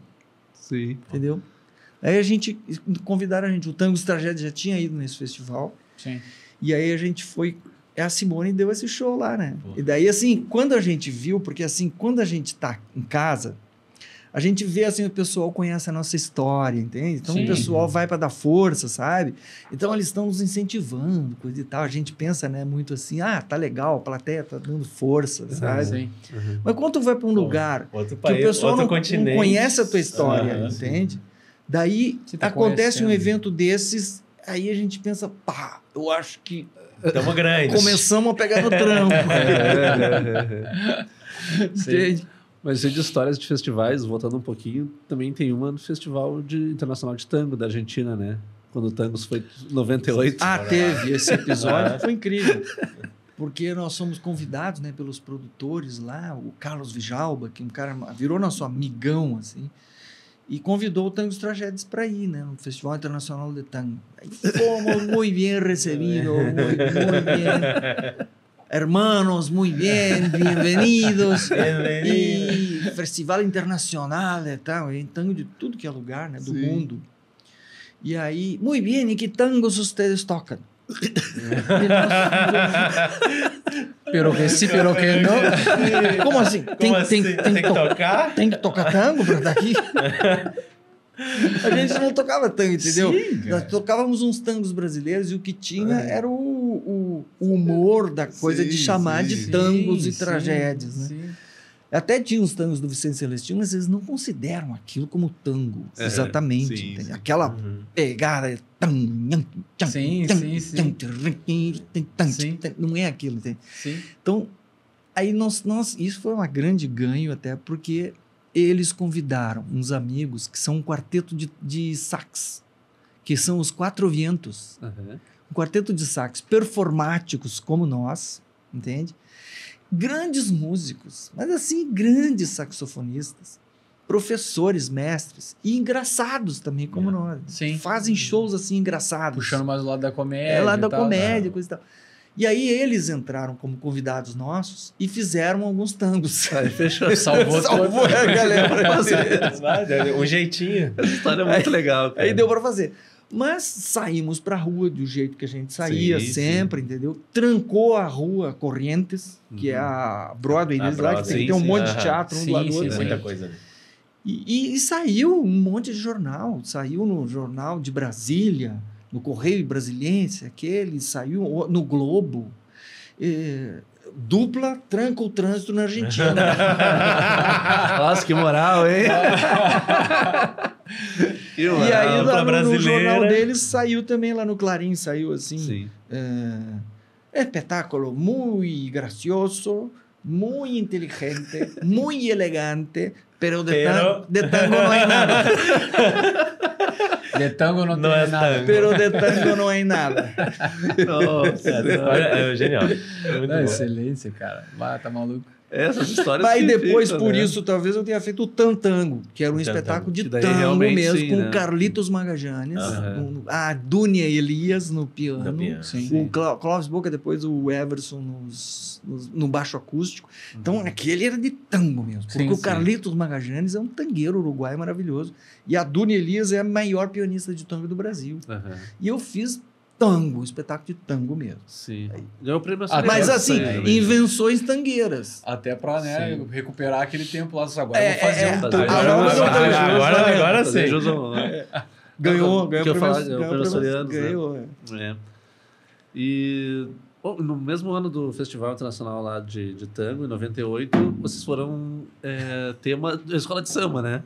Sim. entendeu? Aí convidaram a gente, o Tangos Tragédia já tinha ido nesse festival, Sim. e aí a gente foi, a Simone deu esse show lá, né? Pô. E daí, assim, quando a gente viu, porque assim, quando a gente tá em casa, a gente vê assim, o pessoal conhece a nossa história, entende? Então Sim. o pessoal vai para dar força, sabe? Então eles estão nos incentivando, coisa e tal. A gente pensa, né, muito assim, tá legal, a plateia tá dando força, sabe? Sim. Uhum. Mas quando tu vai para um lugar Outro que país, o pessoal outro não continente. conhece a tua história, Ah, entende? Daí Você tá acontece um conhecendo. evento desses, aí a gente pensa, eu acho que Tamo grande. começamos a pegar no trampo. Entende? Mas de histórias de festivais, voltando um pouquinho, também tem uma no Festival Internacional de Tango da Argentina, né? Quando o Tangos foi em 98. Teve esse episódio, foi incrível. Porque nós somos convidados, né, pelos produtores lá, o Carlos Vijalba, que um cara virou nosso amigão, assim, e convidou o Tangos Tragédias para ir, né, no Festival Internacional de Tango. Aí fomos muito bem recebidos, muito bem. Hermanos, muy bien, bienvenidos. E Festival Internacional de Tango, em tango de tudo que é lugar, né, do mundo. E aí, muy bien, e que tangos ustedes tocam? Pero que sim, pero que não. Como assim? Como assim? Tem que tocar? Tem que tocar tango para estar aqui? A gente não tocava tango, entendeu? Sim, cara. Nós tocávamos uns tangos brasileiros e o que tinha era o humor da coisa de chamar de tangos e tragédias, né? Sim. Até tinha os tangos do Vicente Celestino, mas eles não consideram aquilo como tango, exatamente. sim, entende? sim. Aquela pegada Sim. Não é aquilo, entende? Sim. Então, aí isso foi um grande ganho até porque eles convidaram uns amigos que são um quarteto de sax, que são os Quatro Vientos. Aham. Um quarteto de sax performáticos como nós, entende? Grandes músicos, mas assim, grandes saxofonistas, professores, mestres e engraçados também como nós. Sim. Fazem shows assim engraçados. Puxando mais o lado da comédia. É lá da e tal, comédia, coisa e tal. E aí eles entraram como convidados nossos e fizeram alguns tangos. Aí fechou. Salvou Salvou a galera pra fazer. Um jeitinho. Essa história é muito legal, cara. Aí deu para fazer. Mas saímos para a rua do jeito que a gente saía Sim, sempre, entendeu? Trancou a rua Corrientes, que é a Broadway deles lá, que tem, sim, tem um sim. monte de Aham. teatro um do lado do outro. Muita coisa, né? E saiu um monte de jornal. Saiu no Jornal de Brasília, no Correio Brasiliense, aquele, saiu no Globo. Dupla tranca o trânsito na Argentina. Nossa, que moral, hein? Que E moral. aí lá no brasileira. jornal deles saiu também, lá no Clarim, saiu assim. Sim. Espetáculo muito gracioso, muito inteligente, muito elegante, pero de tango não é nada. De tango não Não tem é nada. tango. Pero de tango não é nada. Nossa, É genial. É muito Não, bom. excelência, cara. Vai, tá maluco. essas histórias Mas que depois, ficam, por né? isso, talvez eu tenha feito o Tantango, que era um Tantango. espetáculo de Que daí tango realmente mesmo, sim, com né? Carlitos Magajanes, Aham. com a Dúnia Elias no piano, No piano, sim. o Clóvis Boca, depois o Everson no baixo acústico. Então, aquele era de tango mesmo, porque Sim, o sim. Carlitos Magajanes é um tangueiro uruguaio maravilhoso, e a Dúnia Elias é a maior pianista de tango do Brasil. Aham. E eu fiz tango, um espetáculo de tango mesmo. Sim. Ganhou o prêmio Ah, Mas Açoriano, assim, isso aí também. invenções tangueiras. Até pra, né, Sim. recuperar aquele tempo lá. Agora eu vou fazer um Fazer tango. Agora fazer sim. jus Ganhou que eu falar, ganhou o prêmio prêmio Açoriano, né? ganhou. É. E no mesmo ano do Festival Internacional lá de Tango, em 98, vocês foram tema da escola de samba, né?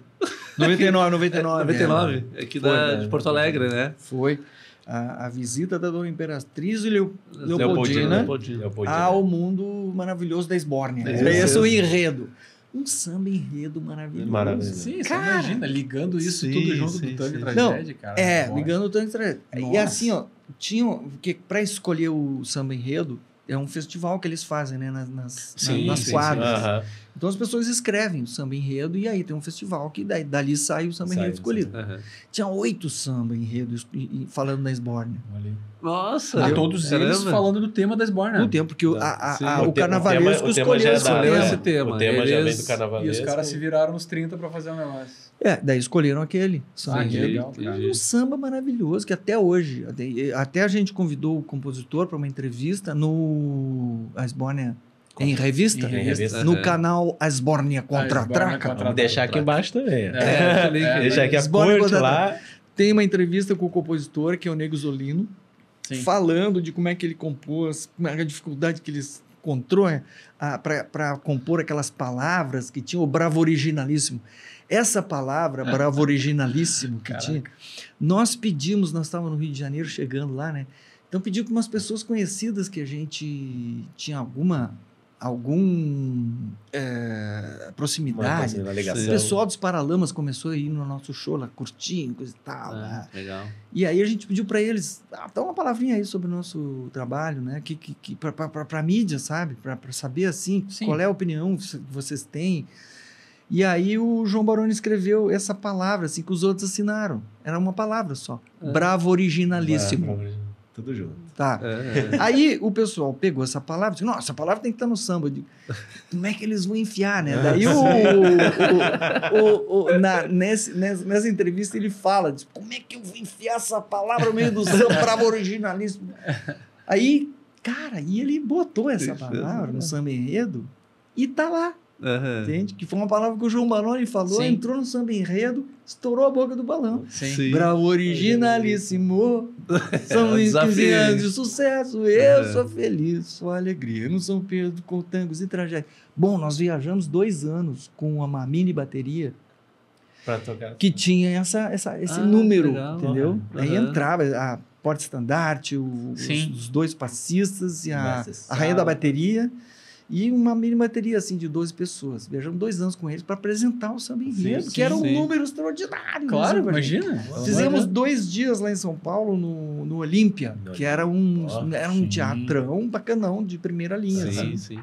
99. 99, aqui de Porto Alegre, né? Foi a visita da Dona Imperatriz e Leopoldina. Leopoldina ao mundo maravilhoso da Esbórnia. Isso. Esse é o enredo. Um samba enredo maravilhoso. Maravilhoso. Sim, você Cara, imagina, ligando isso sim, tudo junto sim, do tango e sim. tragédia, cara. Bom. Ligando o tango e tragédia. E Nossa. assim, ó, porque para escolher o samba enredo, é um festival que eles fazem, né, nas Sim, quadras. Aham. Então as pessoas escrevem o samba enredo e aí tem um festival que dali sai o samba Sai, enredo escolhido. Aham. Tinha 8 samba enredos falando da Esbórnia. Olha aí. Nossa! Todos caramba. eles falando do tema da Esbórnia. No tempo, porque Sim. o carnavalesco o tema já escolheu é esse da- escolheu tema. esse tema. O tema já vem Eles- do E carnavalesco. os caras se viraram nos 30 pra fazer o negócio. Daí escolheram aquele samba Ah, que enredo. legal, cara. Um samba maravilhoso, que até hoje, até a gente convidou o compositor para uma entrevista no A Esbórnia em Revista, Em revista. no Aham. canal A Esbórnia Contra-Traca. Contra- Vamos deixar aqui embaixo também. Deixa Deixa aqui a Esbórnia corte Contra-Traca. lá. Tem uma entrevista com o compositor, que é o Nego Zolino, Sim. falando de como é que ele compôs, como é a dificuldade que ele encontrou para compor aquelas palavras que tinham o bravo originalíssimo. Essa palavra, bravo originalíssimo, que Caraca. tinha, nós estávamos no Rio de Janeiro chegando lá, né? Então pedimos para umas pessoas conhecidas que a gente tinha alguma proximidade. Uma O ligação. pessoal dos Paralamas começou a ir no nosso show lá, curtindo, coisa e tal. né? Legal. E aí a gente pediu para eles, dá uma palavrinha aí sobre o nosso trabalho, né? Para a mídia, sabe? Para saber, assim, Sim. qual é a opinião que vocês têm. E aí o João Baroni escreveu essa palavra, assim, que os outros assinaram. Era uma palavra só. Bravo originalíssimo. Tudo junto. Tá. Aí o pessoal pegou essa palavra e disse, nossa, essa palavra tem que estar no samba. Eu digo, como é que eles vão enfiar, né? Daí nessa entrevista ele fala, diz, como é que eu vou enfiar essa palavra no meio do samba, bravo originalíssimo? Aí, cara, e ele botou essa palavra no samba enredo e tá lá. Entende? Que foi uma palavra que o João Baroni falou, Sim. entrou no samba enredo, estourou a boca do balão. Sim. Bravo originalíssimo, são 15 Desafio. anos de sucesso, eu sou feliz, sou alegria, no São Pedro com tangos e tragédias. Bom, nós viajamos 2 anos com uma mini bateria Pra tocar. que tinha esse Ah, número, legal. entendeu? Aí Aham. entrava a porta-estandarte, Sim. os dois passistas e Mestre a rainha da Sala. bateria e uma mini bateria assim de 12 pessoas. Viajamos 2 anos com eles para apresentar o samba enredo, Sim, que era um sim. número extraordinário. Claro, né, imagina. Fizemos 2 dias lá em São Paulo, no Olímpia, No que era um sim. teatrão bacanão de primeira linha, Sim, assim, sim.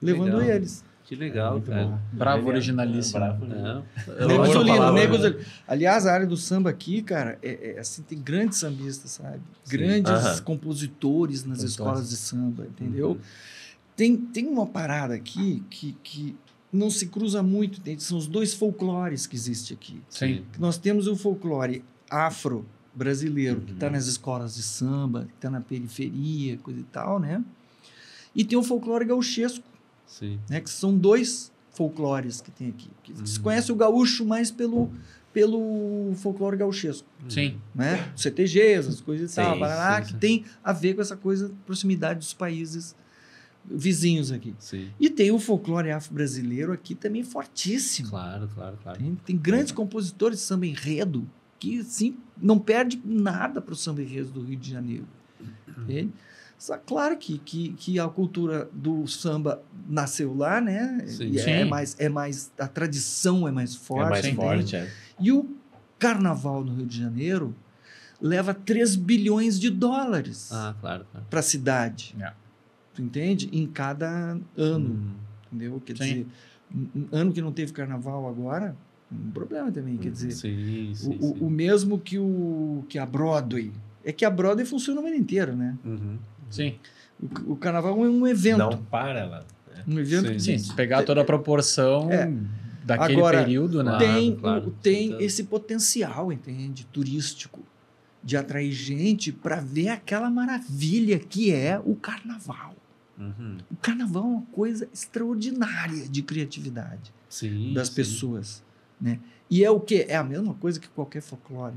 levando Legal. eles. Que legal, Muito cara. bom. Bravo, Genial. originalíssimo. Bravo. Eu Nego gosto da Zolino, palavra, Nego né? Zolino. Aliás, a área do samba aqui, cara, assim, tem grandes sambistas, sabe? Sim. Grandes Aham. compositores nas Compositores. escolas de samba, entendeu? Uhum. Tem uma parada aqui que não se cruza muito, entende? São os 2 folclores que existem aqui. Sim. Nós temos o folclore afro-brasileiro, que está Uhum. nas escolas de samba, que está na periferia, coisa e tal, né? E tem o folclore gauchesco, Sim. né? Que são 2 folclores que tem aqui. Que se Uhum. conhece o gaúcho mais pelo folclore gauchesco, Sim. né? CTGs, as coisas e Sim, tal, Paraná, sim, que sim. tem a ver com essa coisa, proximidade dos países vizinhos aqui. Sim. E tem o folclore afro-brasileiro aqui também fortíssimo. Claro, claro, claro. Tem grandes compositores de samba enredo que, assim, não perde nada para o samba enredo do Rio de Janeiro. Entende? Só claro que a cultura do samba nasceu lá, né? Sim. E Sim. é mais a tradição é mais forte. É mais entende? forte, é. E o carnaval no Rio de Janeiro leva 3 bilhões de dólares Ah, claro, claro. para a cidade. É. Tu entende? Em cada ano. Hum. Entendeu? Quer Sim. dizer, um ano que não teve carnaval agora, um problema também. Quer dizer, Sim, sim, o sim. mesmo que a Broadway. É que a Broadway funciona o ano inteiro, né? Uhum. Sim. O carnaval é um evento. Não para lá. Um evento Sim. que Sim, se pegar toda a proporção É. daquele Agora, período, né? Claro, tem, claro, tem certeza. esse potencial, entende? Turístico. De atrair gente para ver aquela maravilha que é o carnaval. Uhum. O carnaval é uma coisa extraordinária de criatividade Sim, das sim. pessoas, né? E é o quê? É a mesma coisa que qualquer folclore.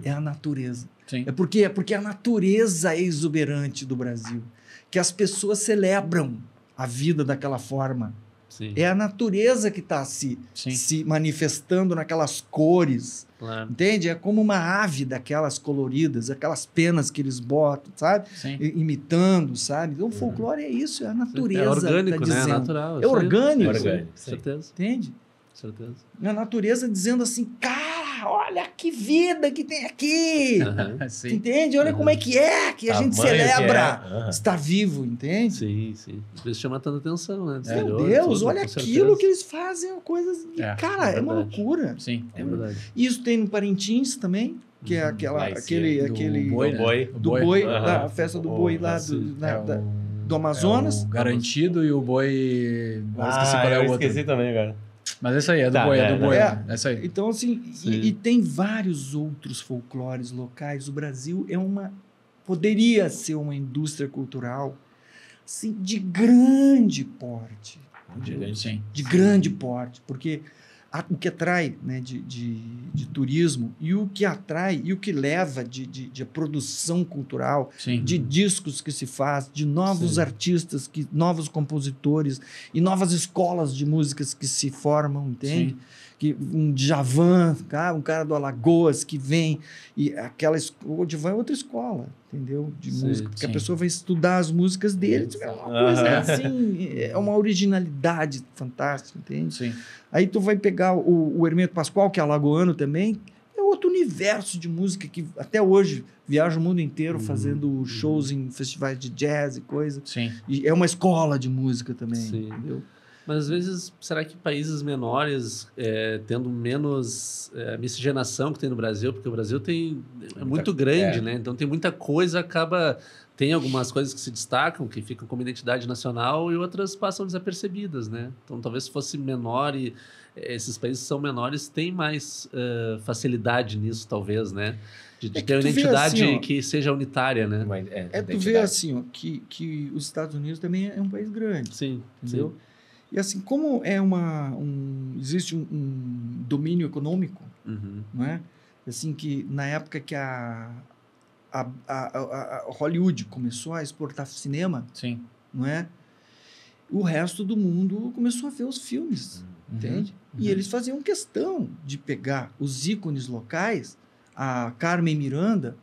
É a natureza. Sim. É porque a natureza é exuberante do Brasil. Que as pessoas celebram a vida daquela forma. Sim, É a natureza que está Sim. se manifestando naquelas cores. claro. Entende? É como uma ave daquelas coloridas, aquelas penas que eles botam, sabe? Sim. Imitando, sabe? Então, o folclore é isso, é a natureza. É orgânico, tá né? É dizendo. natural. É orgânico. Orgânico. Sim. Certeza, Entende? certeza. A natureza dizendo assim, cara, olha que vida que tem aqui. Aham. Sim. Entende? Olha como é que a gente Tamanho que celebra é. Aham. estar vivo, entende? Sim, sim. Por isso chama tanta atenção, né? Do Meu exterior, Deus, tudo, olha com aquilo certeza. que eles fazem, coisas. É, Cara, é uma verdade. loucura. Sim. É verdade. Isso tem no Parintins também, que é Lá em aquele Do boi, Do né? boi. O do boi, Aham. a festa do boi lá Sim. do Amazonas. É o garantido e o boi. Agora esqueci qual é eu o outro. esqueci também agora. Mas é isso aí, é do Tá, boi, é do boi. é. né? É isso aí. Então, assim, Sim. e tem vários outros folclores locais. O Brasil poderia ser uma indústria cultural assim, de grande porte. entendeu? Sim. De grande porte, porque o que atrai, né, de turismo e o que atrai e o que leva de produção cultural, Sim. de discos que se faz, de novos Sim. artistas, novos compositores e novas escolas de músicas que se formam, entende? Sim. Que um Djavan, um cara do Alagoas que vem e o Djavan é outra escola, entendeu? De Sim, música, porque sim. a pessoa vai estudar as músicas dele, é uma coisa Aham. assim, é uma originalidade fantástica, entende? Sim. Aí tu vai pegar o Hermeto Pascoal, que é alagoano também, é outro universo de música que até hoje viaja o mundo inteiro fazendo shows em festivais de jazz e coisa. Sim. E é uma escola de música também, Sim. entendeu? Mas às vezes, será que países menores, tendo menos miscigenação que tem no Brasil, porque o Brasil é muito grande, né? Então tem muita coisa, tem algumas coisas que se destacam, que ficam como identidade nacional e outras passam desapercebidas, né? Então talvez se fosse menor e esses países são menores, tem mais facilidade nisso, talvez, né? De É que ter uma tu vê identidade assim, ó, que seja unitária, né? Tu vê assim, ó, que os Estados Unidos também é um país grande, Sim, entendeu? E assim, como existe um domínio econômico, sim. Uhum. não é? Assim, que na época que a Hollywood começou a exportar cinema, Sim. não é? O resto do mundo começou a ver os filmes entende? E eles faziam questão de pegar os ícones locais, a Carmen Miranda,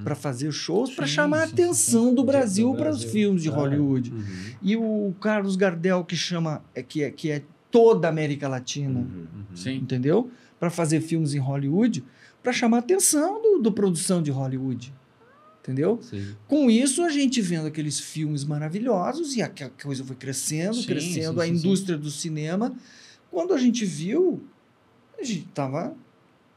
para fazer shows, para chamar a atenção do Brasil para os filmes de Hollywood. E o Carlos Gardel, que é toda a América Latina, entendeu? Para fazer filmes em Hollywood, para chamar a atenção do produção de Hollywood. Entendeu? Sim. Com isso, a gente vendo aqueles filmes maravilhosos e a coisa foi crescendo, a indústria do cinema. Quando a gente viu, a gente estava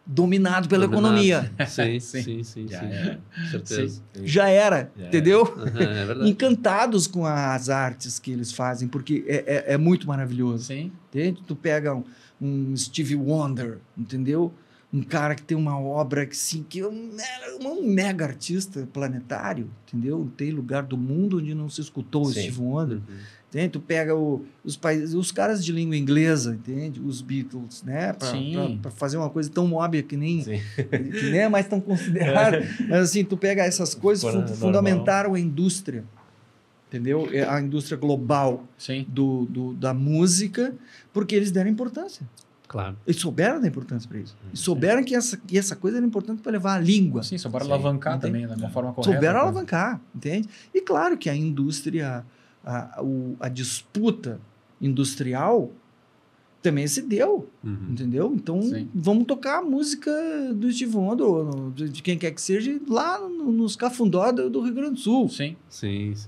dominado pela economia. Sim. Já era. Com certeza. Já era, entendeu? É verdade. Encantados com as artes que eles fazem, porque é muito maravilhoso. Sim. Entende? Tu pega um Stevie Wonder, entendeu? Um cara que tem uma obra que é um mega artista planetário, entendeu? Não tem lugar do mundo onde não se escutou o Stevie Wonder. Entende? Tu pega os caras de língua inglesa, entende? Os Beatles, né? Para fazer uma coisa tão óbvia que nem é mais tão considerada. Mas assim, tu pega essas coisas, fundamentaram a indústria, entendeu? A indústria global da música, porque eles deram importância. Claro. Eles souberam da importância para isso. E souberam que essa coisa era importante para levar a língua. Sim, souberam alavancar também, de uma forma correta. Souberam alavancar, entende? E claro que a indústria, a disputa industrial também se deu, entendeu? Então, vamos tocar a música do Stevie Wonder, de quem quer que seja, lá nos cafundó do Rio Grande do Sul. Sim.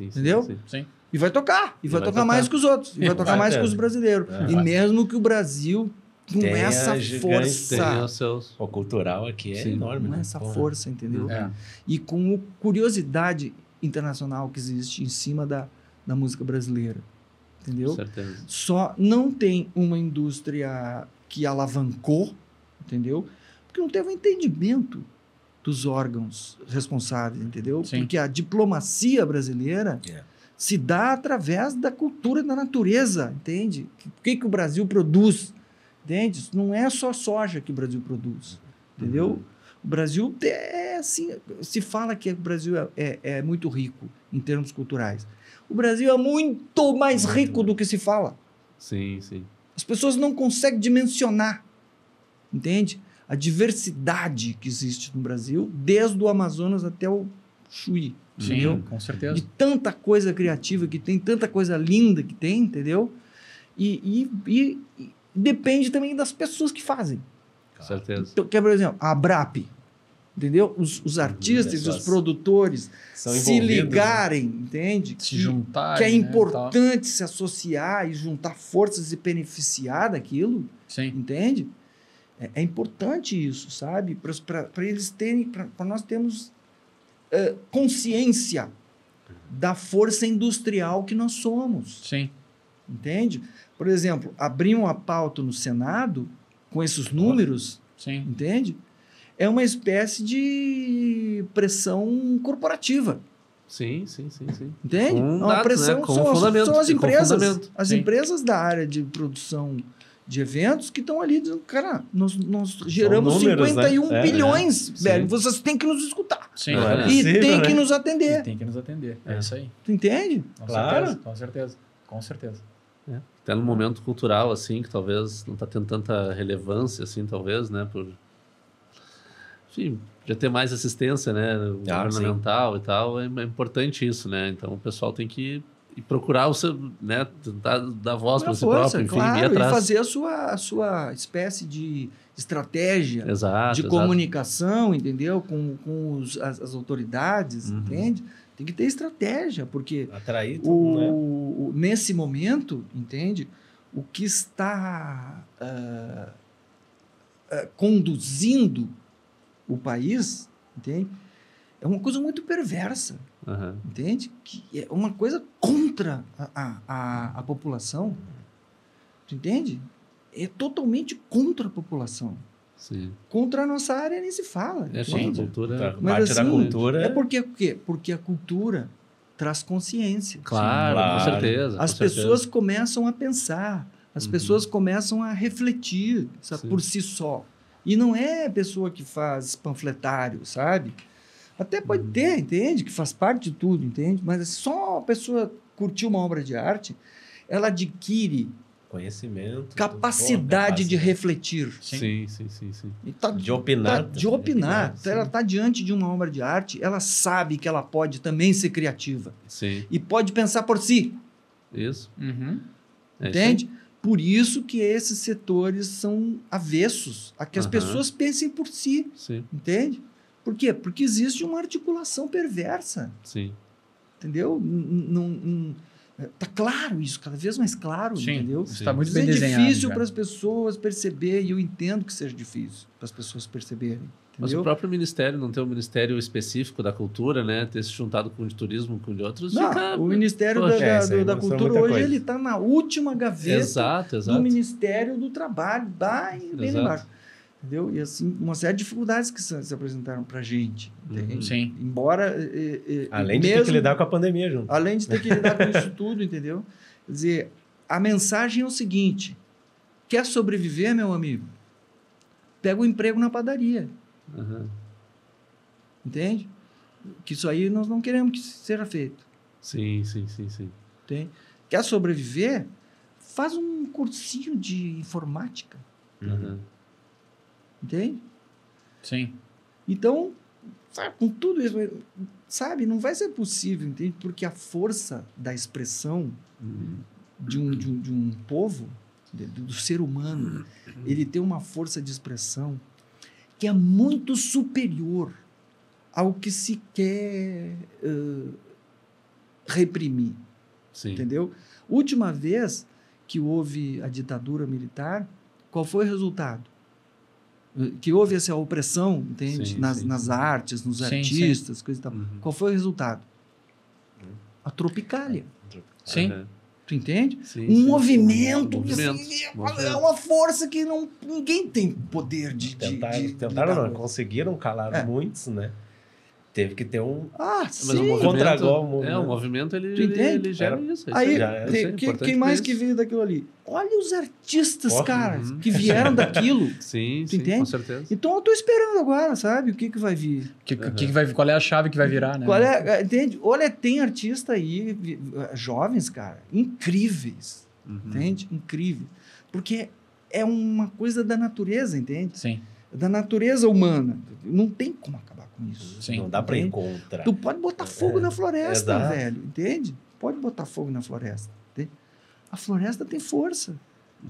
Entendeu? Sim. E vai tocar. E vai tocar mais que os outros. E vai tocar mais que os brasileiros. E mesmo que o Brasil... Com essa força. O cultural aqui é enorme. Com essa força, entendeu? E com a curiosidade internacional que existe em cima da música brasileira. Entendeu? Com certeza. Só não tem uma indústria que alavancou, entendeu? Porque não teve um entendimento dos órgãos responsáveis, entendeu? Porque a diplomacia brasileira se dá através da cultura e da natureza, entende? O que o Brasil produz? Entende? Não é só soja que o Brasil produz, entendeu? O Brasil assim, se fala que o Brasil é muito rico em termos culturais. O Brasil é muito mais rico do que se fala. Sim. As pessoas não conseguem dimensionar, entende? A diversidade que existe no Brasil, desde o Amazonas até o Chuí. Sim, entendeu? Com certeza. De tanta coisa criativa que tem, tanta coisa linda que tem, entendeu? E depende também das pessoas que fazem. Com certeza. Então, por exemplo, a Abrap, entendeu? Os artistas, os produtores se ligarem, entende? Se juntarem. Que é importante se associar e juntar forças e beneficiar daquilo, entende? É importante isso, sabe? Para eles terem, para nós termos consciência da força industrial que nós somos. Sim. Entende? Por exemplo, abrir uma pauta no Senado com esses números, entende? É uma espécie de pressão corporativa. Sim. Entende? Com uma dados, pressão, né? Com são fundamento, as empresas. fundamento. As empresas da área de produção de eventos que estão ali dizendo, cara, nós geramos números, 51 né? bilhões, velho. Vocês têm que nos escutar. Sim. E tem que nos atender. E tem que nos atender. É isso aí. Tu entende? Com certeza. Até no momento cultural, assim, que talvez não está tendo tanta relevância, assim, talvez, né? Enfim, já ter mais assistência, né? Governamental e tal, é importante isso, né? Então o pessoal tem que procurar o seu, né? Tentar dar voz para si próprio, enfim, ir atrás. E fazer a sua espécie de estratégia Exato. Comunicação, entendeu? Com as autoridades, entende? Tem que ter estratégia, porque atrair tudo, nesse momento, entende? O que está conduzindo o país, entende? É uma coisa muito perversa, entende? Que é uma coisa contra a população, tu entende? É totalmente contra a população. Sim. Contra a nossa área nem se fala. Cultura. Mas, parte da cultura. É porque o quê? Porque a cultura traz consciência. Claro, com certeza. As pessoas começam a pensar, as pessoas começam a refletir, sabe, por si só. E não é a pessoa que faz panfletário, sabe? Até pode ter, entende? Que faz parte de tudo, entende? Mas só a pessoa curtir uma obra de arte, ela adquire Conhecimento. capacidade de refletir. Sim. E tá- De opinar. de opinar. Sim. Ela está diante de uma obra de arte, ela sabe que ela pode também ser criativa. Sim. E pode pensar por si. Isso. Uhum. É Entende? Por isso que esses setores são avessos a que as Aham. pessoas pensem por si. Sim. Entende? Por quê? Porque existe uma articulação perversa. Sim. Entendeu? Tá claro isso, cada vez mais claro, Sim, entendeu? isso Sim. está muito Às bem vezes é desenhado. difícil já. para as pessoas perceberem, e eu entendo que seja difícil para as pessoas perceberem. Mas Entendeu? o próprio ministério não ter um ministério específico da cultura, né? Ter se juntado com o de turismo, com o de outros. Não, fica- o Ministério Poxa, isso aí da mostrou Cultura muita hoje coisa. ele está na última gaveta Exato. do Ministério do Trabalho, bem lá Exato. embaixo. Entendeu? E assim, uma série de dificuldades que se apresentaram para a gente. entende? Sim. Embora. Além de ter que lidar com a pandemia junto. Além de ter que lidar com isso tudo, entendeu? Quer dizer, a mensagem é o seguinte: quer sobreviver, meu amigo? Pega um emprego na padaria. Aham. Entende? Que isso aí nós não queremos que seja feito. Sim. Entende? Quer sobreviver? Faz um cursinho de informática. Aham. Entende? Sim. Então, sabe, com tudo isso, sabe, não vai ser possível, entende? Porque a força da expressão de um povo, do ser humano, ele tem uma força de expressão que é muito superior ao que se quer reprimir, Sim. entendeu? Última vez que houve a ditadura militar, qual foi o resultado? Que houve essa opressão, entende? Sim, nas sim. artes, nos Sim, artistas, coisa e tal. Uhum. Qual foi o resultado? A Tropicália. Sim. Aham. Tu entende? Sim, Um sim. movimento, Movimento. assim, é Movimento. uma força que ninguém tem poder de Tentaram não, lidar com. conseguiram calar É. muitos, né? Teve que ter um... Ah, Mas sim. o movimento, Contragol, o o movimento. movimento Tu ele entende? gera Era- isso. Aí, já é. Isso é quem importante mais por que isso. veio daquilo ali? Olha os artistas, Ó, cara, uhum. que vieram daquilo. Sim, Tu sim, entende? com certeza. Então eu tô esperando agora, sabe? O que vai vir? Qual é a chave que vai virar, né? Qual é, entende? Olha, tem artista aí, jovens, cara, incríveis. Uhum. Entende? Incrível. Porque é uma coisa da natureza, entende? Sim. Da natureza humana. Não tem como acabar com isso. Sim. Não dá pra ir Entende? contra. Tu pode botar fogo na floresta, exato. velho. Entende? Pode botar fogo na floresta. Entende? A floresta tem força.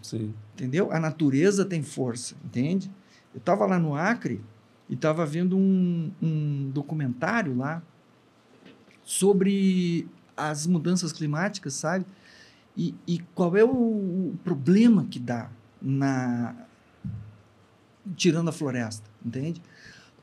Sim. Entendeu? A natureza tem força. Entende? Eu estava lá no Acre e estava vendo um documentário lá sobre as mudanças climáticas, sabe? E qual é o problema que dá tirando a floresta, entende?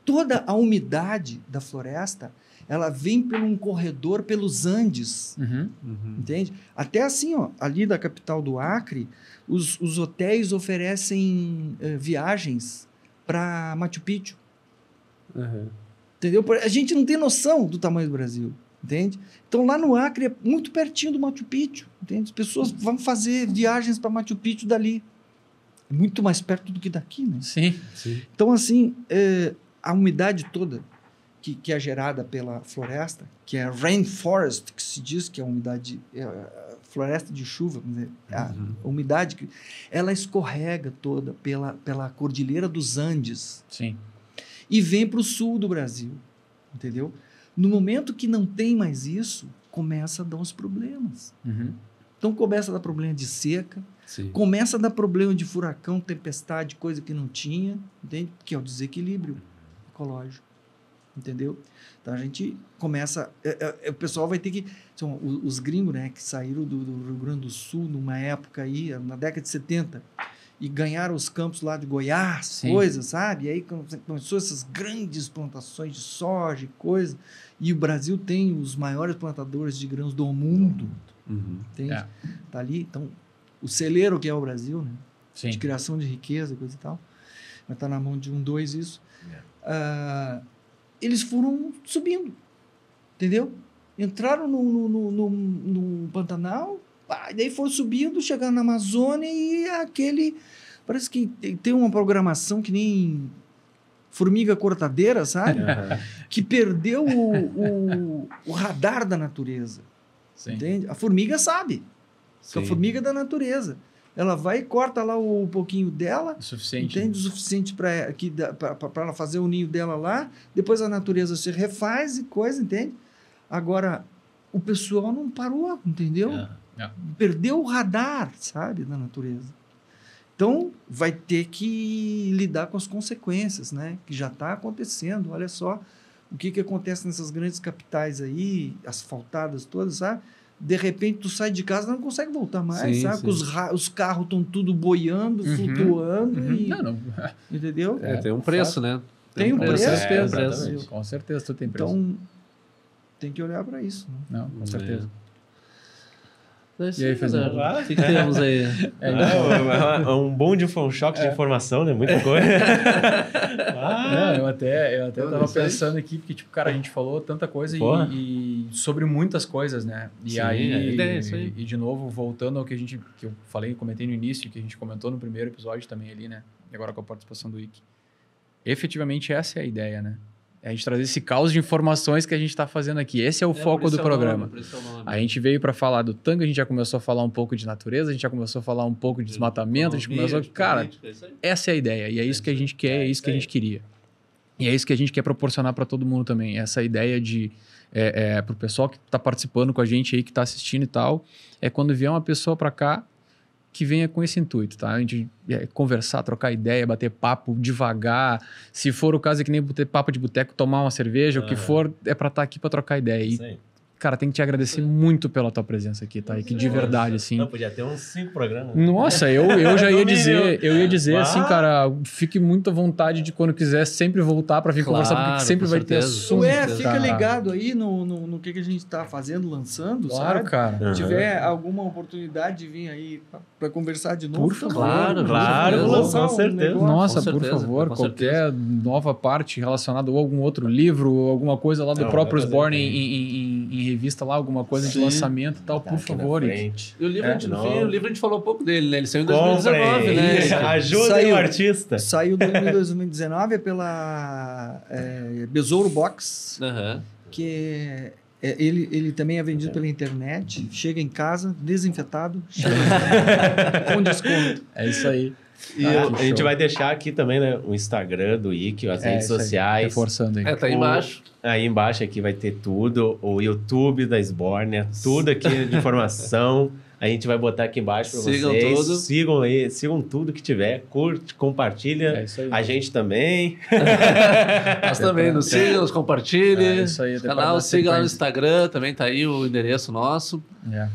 Toda a umidade da floresta, ela vem por um corredor pelos Andes, Uhum. Uhum. entende? Até assim, ó, ali da capital do Acre, os hotéis oferecem viagens para Machu Picchu, Uhum. entendeu? A gente não tem noção do tamanho do Brasil, entende? Então lá no Acre é muito pertinho do Machu Picchu, entende? As pessoas vão fazer viagens para Machu Picchu dali. É muito mais perto do que daqui, né? Sim. Sim. Então, assim, a umidade toda que é gerada pela floresta, que é rainforest, que se diz que é a umidade, floresta de chuva, vamos dizer, a umidade, ela escorrega toda pela Cordilheira dos Andes Sim. e vem para o sul do Brasil, entendeu? No momento que não tem mais isso, começa a dar uns problemas. Uhum. Então, começa a dar problema de seca, Sim. começa a dar problema de furacão, tempestade, coisa que não tinha, entende? Que é o desequilíbrio ecológico, entendeu? Então a gente começa, o pessoal vai ter que, são os gringos, né, que saíram do Rio Grande do Sul numa época aí, na década de 70, e ganharam os campos lá de Goiás, Sim. coisas, sabe? E aí começou essas grandes plantações de soja e coisa, e o Brasil tem os maiores plantadores de grãos do mundo, Uhum. entende? É. Tá ali, então, o celeiro que é o Brasil, né? Sim. De criação de riqueza, coisa e tal, vai estar na mão de dois isso. Eles foram subindo, entendeu? Entraram no Pantanal, e daí foram subindo, chegaram na Amazônia e parece que tem uma programação que nem formiga cortadeira, sabe? Que perdeu o radar da natureza, Sim. entende? A formiga sabe. Sim. A formiga é da natureza. ela vai e corta lá o pouquinho dela, O suficiente. entende? O suficiente para ela fazer o ninho dela lá, depois a natureza se refaz e coisa, entende? Agora, o pessoal não parou, entendeu? É. Perdeu o radar, sabe, da natureza. Então, vai ter que lidar com as consequências, né? Que já está acontecendo. Olha só o que acontece nessas grandes capitais aí, asfaltadas todas, sabe? De repente, tu sai de casa e não consegue voltar mais, Sim, sabe? sim. Porque os carros estão tudo boiando, flutuando, e, Não. entendeu? Tem um preço, né? Tem um preço. Tem um exatamente. preço. Com certeza tu tem preço. Então, tem que olhar para isso, né? Não, com certeza. E aí, Fernando? O que temos aí? É um bonde, foi um choque de informação, né? Muita coisa. Não, eu até tava isso aí. pensando aqui, porque, tipo, cara, a gente falou tanta coisa Porra. e sobre muitas coisas, né? E Sim, aí, a ideia é isso aí. e de novo, voltando ao que eu falei, comentei no início, que a gente comentou no primeiro episódio também ali, né? E agora com a participação do Ike. Efetivamente, essa é a ideia, né? É a gente trazer esse caos de informações que a gente está fazendo aqui. Esse é o foco do programa. A gente veio para falar do tango, a gente já começou a falar um pouco de natureza, a gente já começou a falar um pouco de desmatamento, a gente começou... Cara, essa é a ideia, e é isso que a gente quer, é isso que a gente queria. E é isso que a gente quer proporcionar para todo mundo também, essa ideia de... para o pessoal que está participando com a gente aí, que está assistindo e tal, é quando vier uma pessoa para cá, que venha com esse intuito, tá? A gente conversar, trocar ideia, bater papo devagar. Se for o caso, é que nem bater papo de boteco, tomar uma cerveja, o que for, é para estar aqui para trocar ideia. E, Isso aí. cara, tem que te agradecer muito pela tua presença aqui, tá? E que de verdade, assim... Não, podia ter uns 5 programas. Nossa, eu já ia dizer, Ah. assim, cara, fique muito à vontade de quando quiser sempre voltar para vir Claro, conversar, porque sempre com vai ter certeza. assunto. Certeza, Fica cara. ligado aí no que a gente está fazendo, lançando, Claro, sabe? cara. Aham. Se tiver alguma oportunidade de vir aí para conversar de novo, Por favor. Claro, Claro, com com certeza. certeza. Nossa, Com por certeza, favor, com qualquer nova parte relacionada ou algum outro livro, ou alguma coisa lá do Não, próprio vai fazer Osborne bem. em revista lá, alguma coisa de Sim. lançamento e tal, Tá por aqui na favor. Ike. frente. E o livro, no não. fim, o livro a gente falou um pouco dele, né? Ele saiu em Comprem. 2019, né? Isso, Ajudem Saiu. o artista. Saiu em 2019 pela Besouro Box, Aham. que ele também é vendido pela internet. Chega em casa, desinfetado, chega com desconto. É isso aí. E Ah, a que gente show. vai deixar aqui também, né? O Instagram do Ike, as redes isso aí, sociais. Reforçando aí. Tá aí embaixo. Aí embaixo aqui vai ter tudo. O YouTube da Sbornia, tudo aqui de informação. A gente vai botar aqui embaixo para Sigam vocês. tudo. Sigam aí, sigam tudo que tiver. Curte, compartilha. É isso aí. A gente também. Nós também, nos sigam, nos compartilhe. É isso aí, O até pra canal, dar siga lá no sequência. Instagram, também tá aí o endereço nosso. É.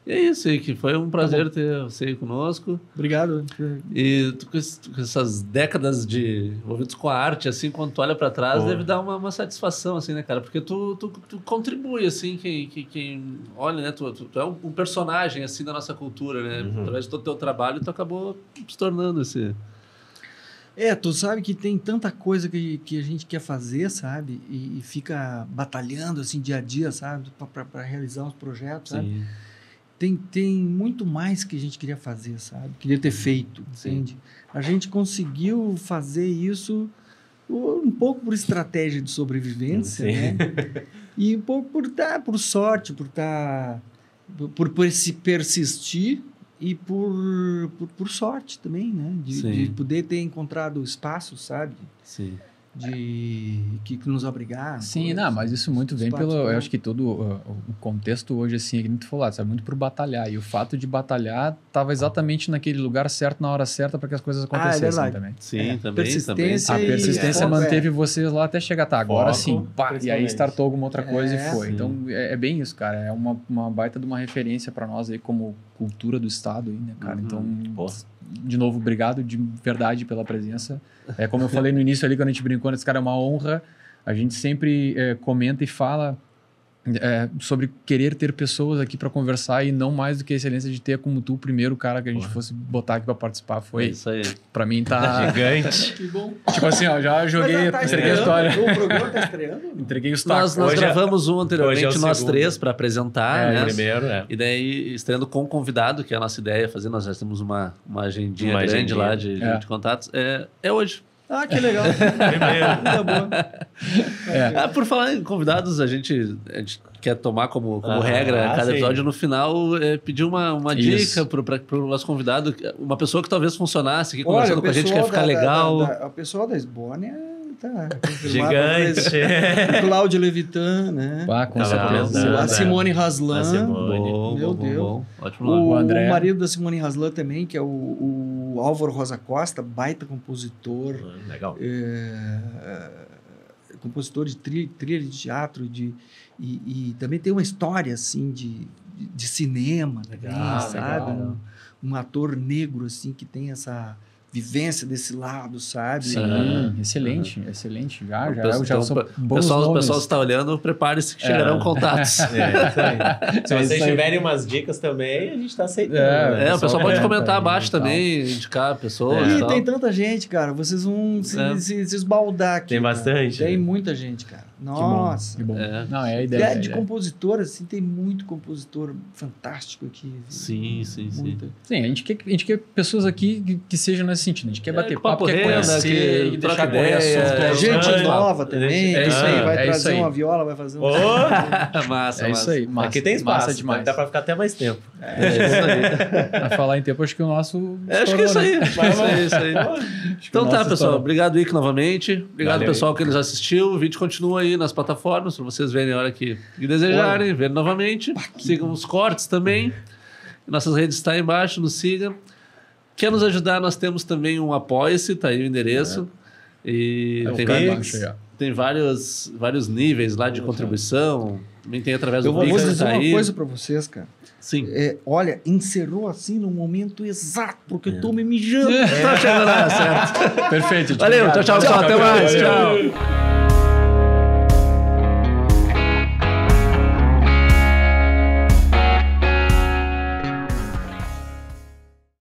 E é isso, Ike. Foi um prazer ter você aí conosco. Obrigado. E tu, com essas décadas de envolvidos com a arte, assim, quando tu olha pra trás, Pô. deve dar uma satisfação, assim, né, cara? Porque tu contribui, assim, quem olha, né? Tu é um personagem, assim, da nossa cultura, né? Uhum. Através de todo o teu trabalho, tu acabou se tornando esse... Tu sabe que tem tanta coisa que a gente quer fazer, sabe? E fica batalhando, assim, dia a dia, sabe? Para realizar os projetos, sabe? Sim. Tem muito mais que a gente queria fazer, sabe? Queria ter feito, Sim. entende? A gente conseguiu fazer isso um pouco por estratégia de sobrevivência, Sim. né? E um pouco por sorte, por persistir e por sorte também, né? Sim. De poder ter encontrado espaço, sabe? Sim. Que nos abrigar. Sim, coisas, não, mas isso muito vem espaços pelo... Eu bons. acho que todo o contexto hoje, assim, é que nem tu falou, sabe? Muito por batalhar. E o fato de batalhar estava exatamente naquele lugar certo, na hora certa, para que as coisas acontecessem verdade. também. Sim, também. persistência A e persistência foco, manteve vocês lá até chegar, tá, agora Foco, sim, pá, e aí principalmente. startou alguma outra coisa e foi. sim. Então, é bem isso, cara, é uma baita de uma referência para nós aí como cultura do estado aí, né, cara? Uhum. Então, Porra. de novo, obrigado de verdade pela presença. É como eu falei no início ali, quando a gente brincou, esse cara é uma honra, a gente sempre comenta e fala sobre querer ter pessoas aqui para conversar e não mais do que a excelência de ter como tu o primeiro cara que a gente fosse botar aqui para participar. É Foi, isso aí. para mim, tá... Gigante. Que bom. Tipo assim, ó, já joguei, Mas entreguei a história. O programa tá estreando? Entreguei os Nós tacos. Hoje é- gravamos um hoje anteriormente, é o nós segundo. três, para apresentar, né? Primeiro, né? E daí, estreando com o convidado, que é a nossa ideia fazer, nós já temos uma agendinha Uma grande agendinha. lá de contatos. É hoje. Ah, que legal. Primeiro. Coisa boa. Por falar em convidados, a gente quer tomar como regra cada sim. episódio no final, pedir uma Isso. dica para o nosso convidado, uma pessoa que talvez funcionasse aqui Olha, conversando com a gente, quer ficar legal. O pessoal da Esbórnia tá Gigante. O Cláudio Levitan, né? Ah, com Tava certeza. pensando, A né? Simone Haslan. A Simone. Bom, Meu bom, Deus. bom. Ótimo nome. O André. O marido da Simone Haslan também, que é o Álvaro Rosa Costa, baita compositor. Legal. Compositor de trilha de teatro e também tem uma história assim de cinema também, sabe? legal. Um ator negro assim que tem essa vivência desse lado, sabe? Sim, excelente, excelente. Já Então, são o bons pessoal nomes. está olhando, prepare-se que chegarão contatos. Isso aí. Se vocês isso aí. tiverem umas dicas também, a gente tá aceitando. É, né? O pessoal pode comenta comentar aí abaixo e tal. também, indicar pessoas E e tal. tem tanta gente, cara. Vocês vão se esbaldar aqui. Tem cara. bastante? Tem muita gente, cara. Nossa. Que bom. É. Não, é a ideia. De compositor, assim, tem muito compositor fantástico aqui. Sim. Muita. Sim, a gente quer pessoas aqui que sejam nesse sentido. A gente quer bater papo, quer renda, conhecer que e troca deixar correr ideia, assunto. Gente Gente nova também. É isso aí, Vai é isso trazer aí. uma viola, vai fazer um... Massa, É isso aí. Massa, Aqui tem espaço, massa demais. dá pra ficar até mais tempo. É isso aí. Pra falar em tempo, acho que o nosso. Acho que é isso aí. estourou, né? Isso aí. Então tá, pessoal. Obrigado, Ico, novamente. Obrigado, Valeu, pessoal, que nos assistiu. O vídeo continua aí nas plataformas, para vocês verem a hora que desejarem, ver novamente. Sigam os cortes também. Nossas redes estão aí embaixo, nos sigam. Quer nos ajudar? Nós temos também um Apoia-se, tá aí o endereço. E É o tem, cara vários, embaixo aí, ó. tem vários níveis lá de contribuição. Também tem através Eu do vou Pix, dizer tá uma aí. coisa pra vocês, cara. Sim. Olha, encerrou assim no momento exato, porque eu tô me mijando. Tá chegando lá, certo. Perfeito. Valeu, tchau, pessoal. Até mais. Valeu. Tchau.